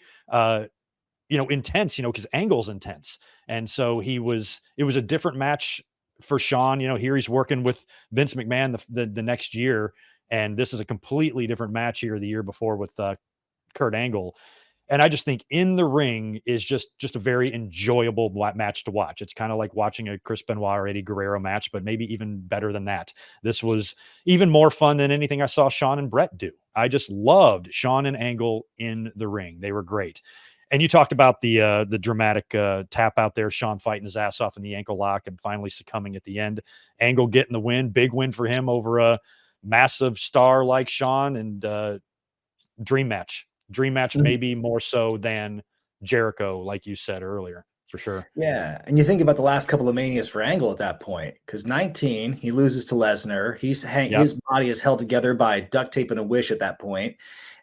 intense, because Angle's intense, and so it was a different match for Shawn. Here he's working with Vince McMahon the next year, and this is a completely different match here the year before with Kurt Angle. And I just think in the ring is just a very enjoyable match to watch. It's kind of like watching a Chris Benoit or Eddie Guerrero match, but maybe even better than that. This was even more fun than anything I saw Shawn and Brett do. I just loved Shawn and Angle in the ring. They were great. And you talked about the dramatic tap out there, Shawn fighting his ass off in the ankle lock and finally succumbing at the end. Angle getting the win, big win for him over a massive star like Shawn, and dream match. Dream match, Mhm. maybe more so than Jericho, like you said earlier, for sure. Yeah, and you think about the last couple of manias for Angle at that point, because 19 he loses to Lesnar. Yep. His body is held together by duct tape and a wish at that point,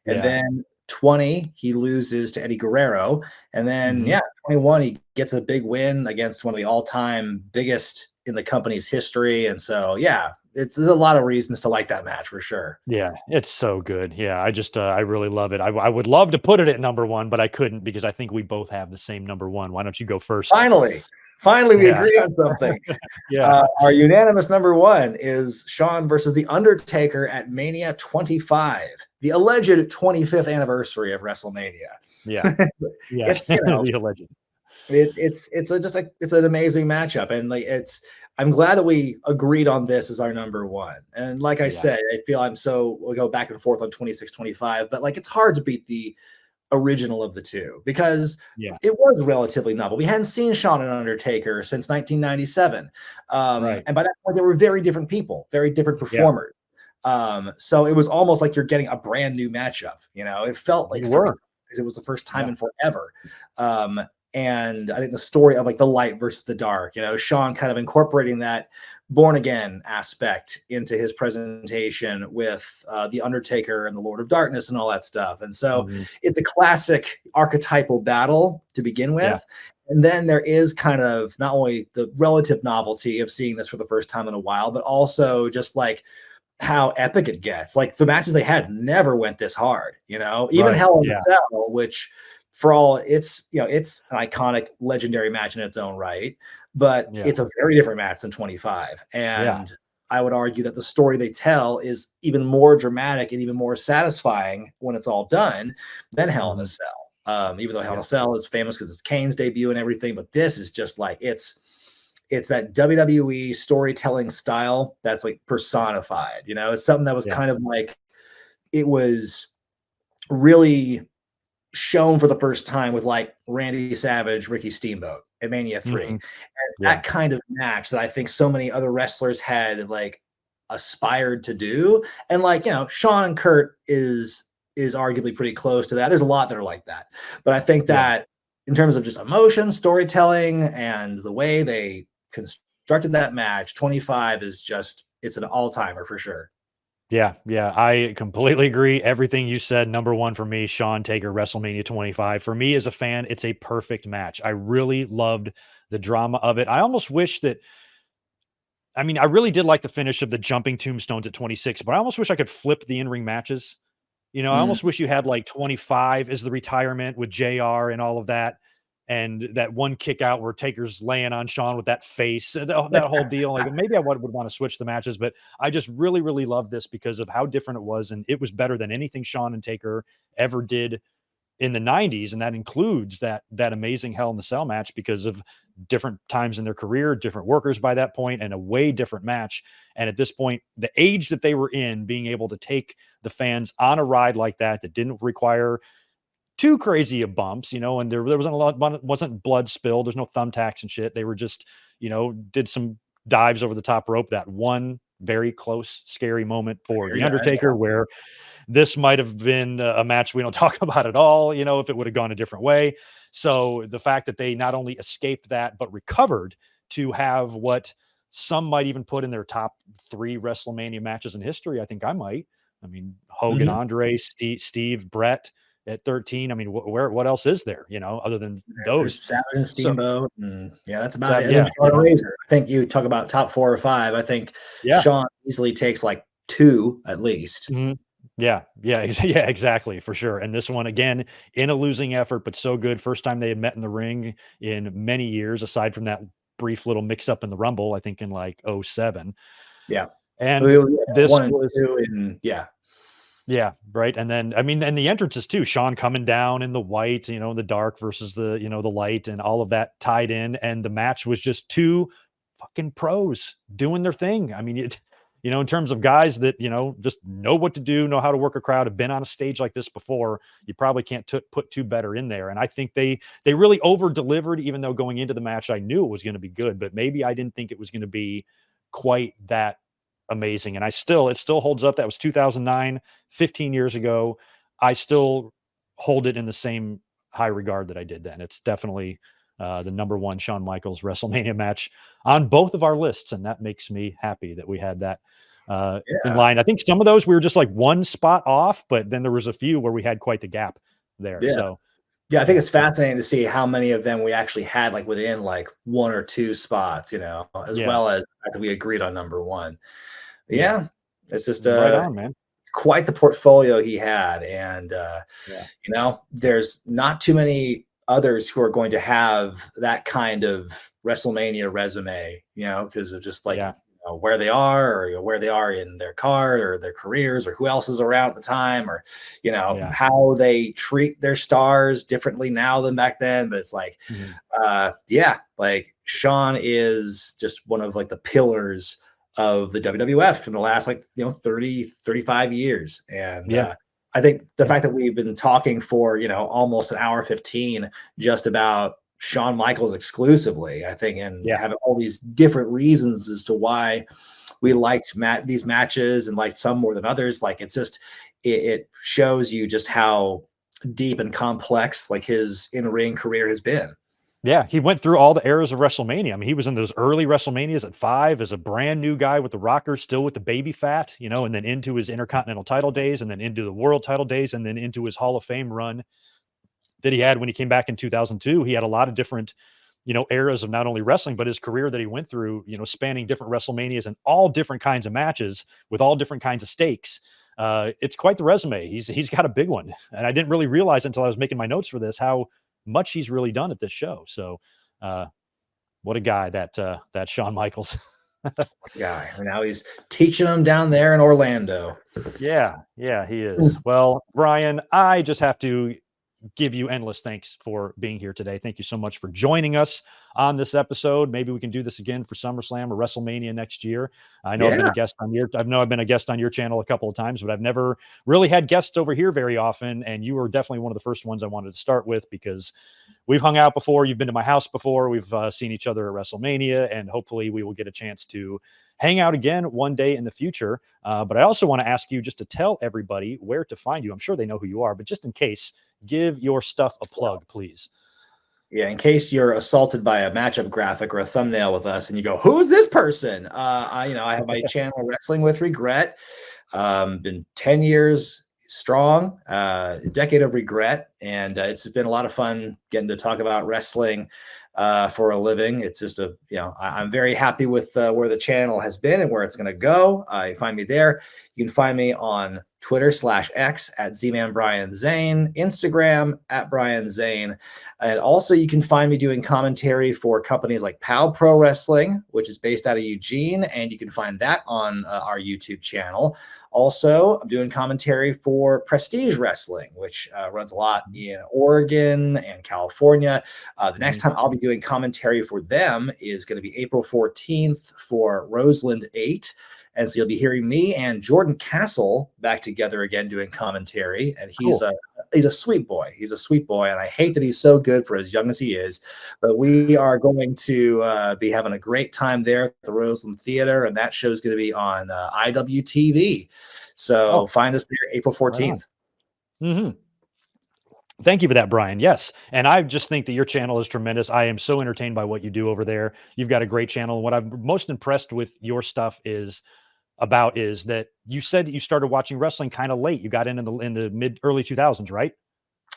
and Yeah. then 20 he loses to Eddie Guerrero, and then Mhm. yeah, 21 he gets a big win against one of the all-time biggest in the company's history, and so yeah, there's a lot of reasons to like that match for sure. Yeah, it's so good. Yeah, I really love it. I would love to put it at number 1, but I couldn't because I think we both have the same number 1. Why don't you go first? Finally, we Yeah. agree on something. Yeah. Our unanimous number 1 is Shawn versus The Undertaker at Mania 25, the alleged 25th anniversary of WrestleMania. Yeah. Yeah. It's, The legend. it's an amazing matchup, and like I'm glad that we agreed on this as our number 1. And like I Yeah. said, I feel we'll go back and forth on 26, 25, but like it's hard to beat the original of the two because Yeah. it was relatively novel. We hadn't seen Shawn and Undertaker since 1997. Right. And by that point, they were very different people, very different Yeah. performers. So it was almost like you're getting a brand new matchup. It felt like You first were. because it was the first time Yeah. in forever. Um, and I think the story of like the light versus the dark, Shawn kind of incorporating that born again aspect into his presentation with the Undertaker and the Lord of Darkness and all that stuff. And so Mhm. it's a classic archetypal battle to begin Yeah. with. And then there is kind of not only the relative novelty of seeing this for the first time in a while, but also just like how epic it gets. Like the matches they had never went this hard, even Right. Hell in a Yeah. Cell, which for all it's an iconic legendary match in its own right, but Yeah. it's a very different match than 25. Yeah. And I would argue that the story they tell is even more dramatic and even more satisfying when it's all done than Hell in a Mhm. Cell. Even though Hell in Yeah. a Cell is famous because it's Kane's debut and everything, but this is just like it's that WWE storytelling style that's like personified. It's something that was Yeah. kind of like it was really shown for the first time with like Randy Savage, Ricky Steamboat at Mania 3. Mhm. And Yeah. that kind of match that I think so many other wrestlers had like aspired to do. And like, Shawn and Kurt is arguably pretty close to that. There's a lot that are like that. But I think Yeah. that in terms of just emotion, storytelling, and the way they constructed that match, 25 is just it's an all-timer for sure. Yeah, yeah, I completely agree. Everything you said, number one for me, Shawn Taker, WrestleMania 25. For me as a fan, it's a perfect match. I really loved the drama of it. I almost wish that, I mean, I really did like the finish of the jumping tombstones at 26, but I almost wish I could flip the in-ring matches. I Mm, almost wish you had like 25 as the retirement with JR and all of that. And that one kick out where Taker's laying on Shawn with that face, that whole deal. Like maybe I would want to switch the matches, but I just really, really love this because of how different it was. And it was better than anything Shawn and Taker ever did in the 90s, and that includes that amazing Hell in the Cell match because of different times in their career, different workers by that point, and a way different match. And at this point, the age that they were in, being able to take the fans on a ride like that didn't require too crazy of bumps, and there wasn't a lot, wasn't blood spilled. There's no thumbtacks and shit. They were just, did some dives over the top rope. That one very close, scary moment for scary The guy, Undertaker, where this might have been a match we don't talk about at all, if it would have gone a different way. So the fact that they not only escaped that, but recovered to have what some might even put in their top 3 WrestleMania matches in history. I think I might. I mean, yeah. Hogan, Andre, Steve, Brett at 13. I mean, what else is there, other than There's those? Savage and So, Steamboat, and yeah, that's about so it. And then yeah, Shawn Razor. I think you talk about top 4 or 5. I think yeah. Shawn easily takes like 2 at least. Mhm. Yeah, yeah, yeah, exactly, for sure. And this one again in a losing effort, but so good. First time they had met in the ring in many years, aside from that brief little mix up in the Rumble, I think in like '07. Yeah. And Well, yeah, this 1 and was 2, and yeah. yeah, right. And then I mean, and the entrances too, Shawn coming down in the white, the dark versus the, the light and all of that tied in. And the match was just two fucking pros doing their thing. I mean, in terms of guys that, just know what to do, know how to work a crowd, have been on a stage like this before, you probably can't put two better in there. And I think they really over delivered, even though going into the match, I knew it was going to be good, but maybe I didn't think it was going to be quite that amazing. And it still holds up. That was 2009, 15 years ago. I still hold it in the same high regard that I did then. It's definitely the number one Shawn Michaels WrestleMania match on both of our lists. And that makes me happy that we had that in Yeah. line. I think some of those we were just like one spot off, but then there was a few where we had quite the gap there. Yeah. So Yeah, I think yeah, it's fascinating to see how many of them we actually had, like, within, like, 1 or 2 spots, as yeah, well as the fact that we agreed on number 1. yeah. Yeah, it's just, Right on, man. quite the portfolio he had, and, Yeah, there's not too many others who are going to have that kind of WrestleMania resume, because of just, like, yeah, where they are or where they are in their card or their careers or who else is around at the time or, yeah. how they treat their stars differently now than back then. But it's like, Mhm. yeah, like Shawn is just one of like the pillars of the WWF in the last 30, 35 years. And Yeah, I think the yeah. fact that we've been talking for, almost an hour 15 just about Shawn Michaels exclusively, I think, and Yeah. having all these different reasons as to why we liked these matches and liked some more than others. Like it's just it shows you just how deep and complex like his in-ring career has been. Yeah, he went through all the eras of WrestleMania. I mean, he was in those early WrestleManias at 5 as a brand new guy with the rockers, still with the baby fat, you know, and then into his Intercontinental title days, and then into the world title days, and then into his Hall of Fame run that he had when he came back in 2002. He had a lot of different, you know, eras of not only wrestling, but his career that he went through, you know, spanning different WrestleManias and all different kinds of matches with all different kinds of stakes. It's quite the resume. He's got a big one. And I didn't really realize until I was making my notes for this how much he's really done at this show. So what a guy that Shawn Michaels. Guy. Now he's teaching them down there in Orlando. Yeah, he is. Well, Brian, I just have to give you endless thanks for being here today. Thank you so much for joining us on this episode. Maybe we can do this again for SummerSlam or WrestleMania next year. I know I've been a guest on I've been a guest on your channel a couple of times, but I've never really had guests over here very often. And you were definitely one of the first ones I wanted to start with because we've hung out before. You've been to my house before. We've seen each other at WrestleMania, and hopefully we will get a chance to hang out again one day in the future. But I also want to ask you just to tell everybody where to find you. I'm sure they know who you are, but just in case, give your stuff a plug, please. Yeah, in case you're assaulted by a matchup graphic or a thumbnail with us and you go, who's this person? I have my channel Wrestling with Regret. Been 10 years strong, a decade of regret. And it's been a lot of fun getting to talk about wrestling for a living. It's just I'm very happy with where the channel has been and where it's going to go. You find me there. You can find me on Twitter/X at ZmanBrianZane, Instagram at Brian Zane. And also you can find me doing commentary for companies like POW Pro Wrestling, which is based out of Eugene. And you can find that on our YouTube channel. Also, I'm doing commentary for Prestige Wrestling, which runs a lot in Oregon and California. The next time I'll be doing commentary for them is going to be April 14th for Roseland 8. And so you'll be hearing me and Jordan Castle back together again doing commentary. And he's a sweet boy. He's a sweet boy. And I hate that he's so good for as young as he is. But we are going to be having a great time there at the Roseland Theater. And that show is going to be on IWTV. So find us there April 14th. Right. Thank you for that, Brian. Yes. And I just think that your channel is tremendous. I am so entertained by what you do over there. You've got a great channel. What I'm most impressed with your stuff is that you said that you started watching wrestling kind of late. You got in the early 2000s, right?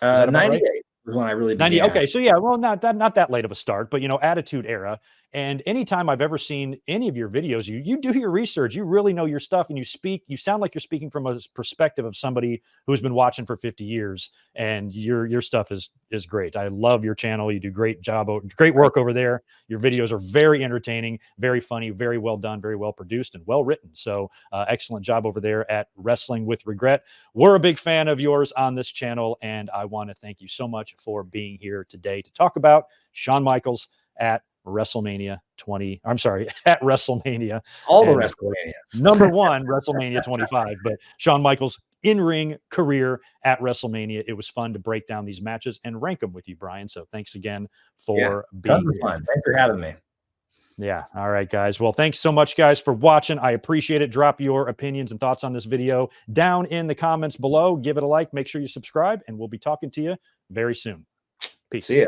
98 was when I really began. 90. Okay. So yeah, well, not that late of a start, but Attitude Era. And anytime I've ever seen any of your videos, you do your research, you really know your stuff, and you sound like you're speaking from a perspective of somebody who's been watching for 50 years, and your stuff is great. I love your channel. You do great work over there. Your videos are very entertaining, very funny, very well done, very well produced, and well written. So excellent job over there at Wrestling with Regret. We're a big fan of yours on this channel, and I want to thank you so much for being here today to talk about Shawn Michaels at WrestleMania 20. I'm sorry, at WrestleMania. All the WrestleManias. Number one, WrestleMania 25. But Shawn Michaels' in-ring career at WrestleMania. It was fun to break down these matches and rank them with you, Brian. So thanks again for being here. Fun. Thanks for having me. Yeah. All right, guys. Well, thanks so much, guys, for watching. I appreciate it. Drop your opinions and thoughts on this video down in the comments below. Give it a like. Make sure you subscribe, and we'll be talking to you very soon. Peace. See ya.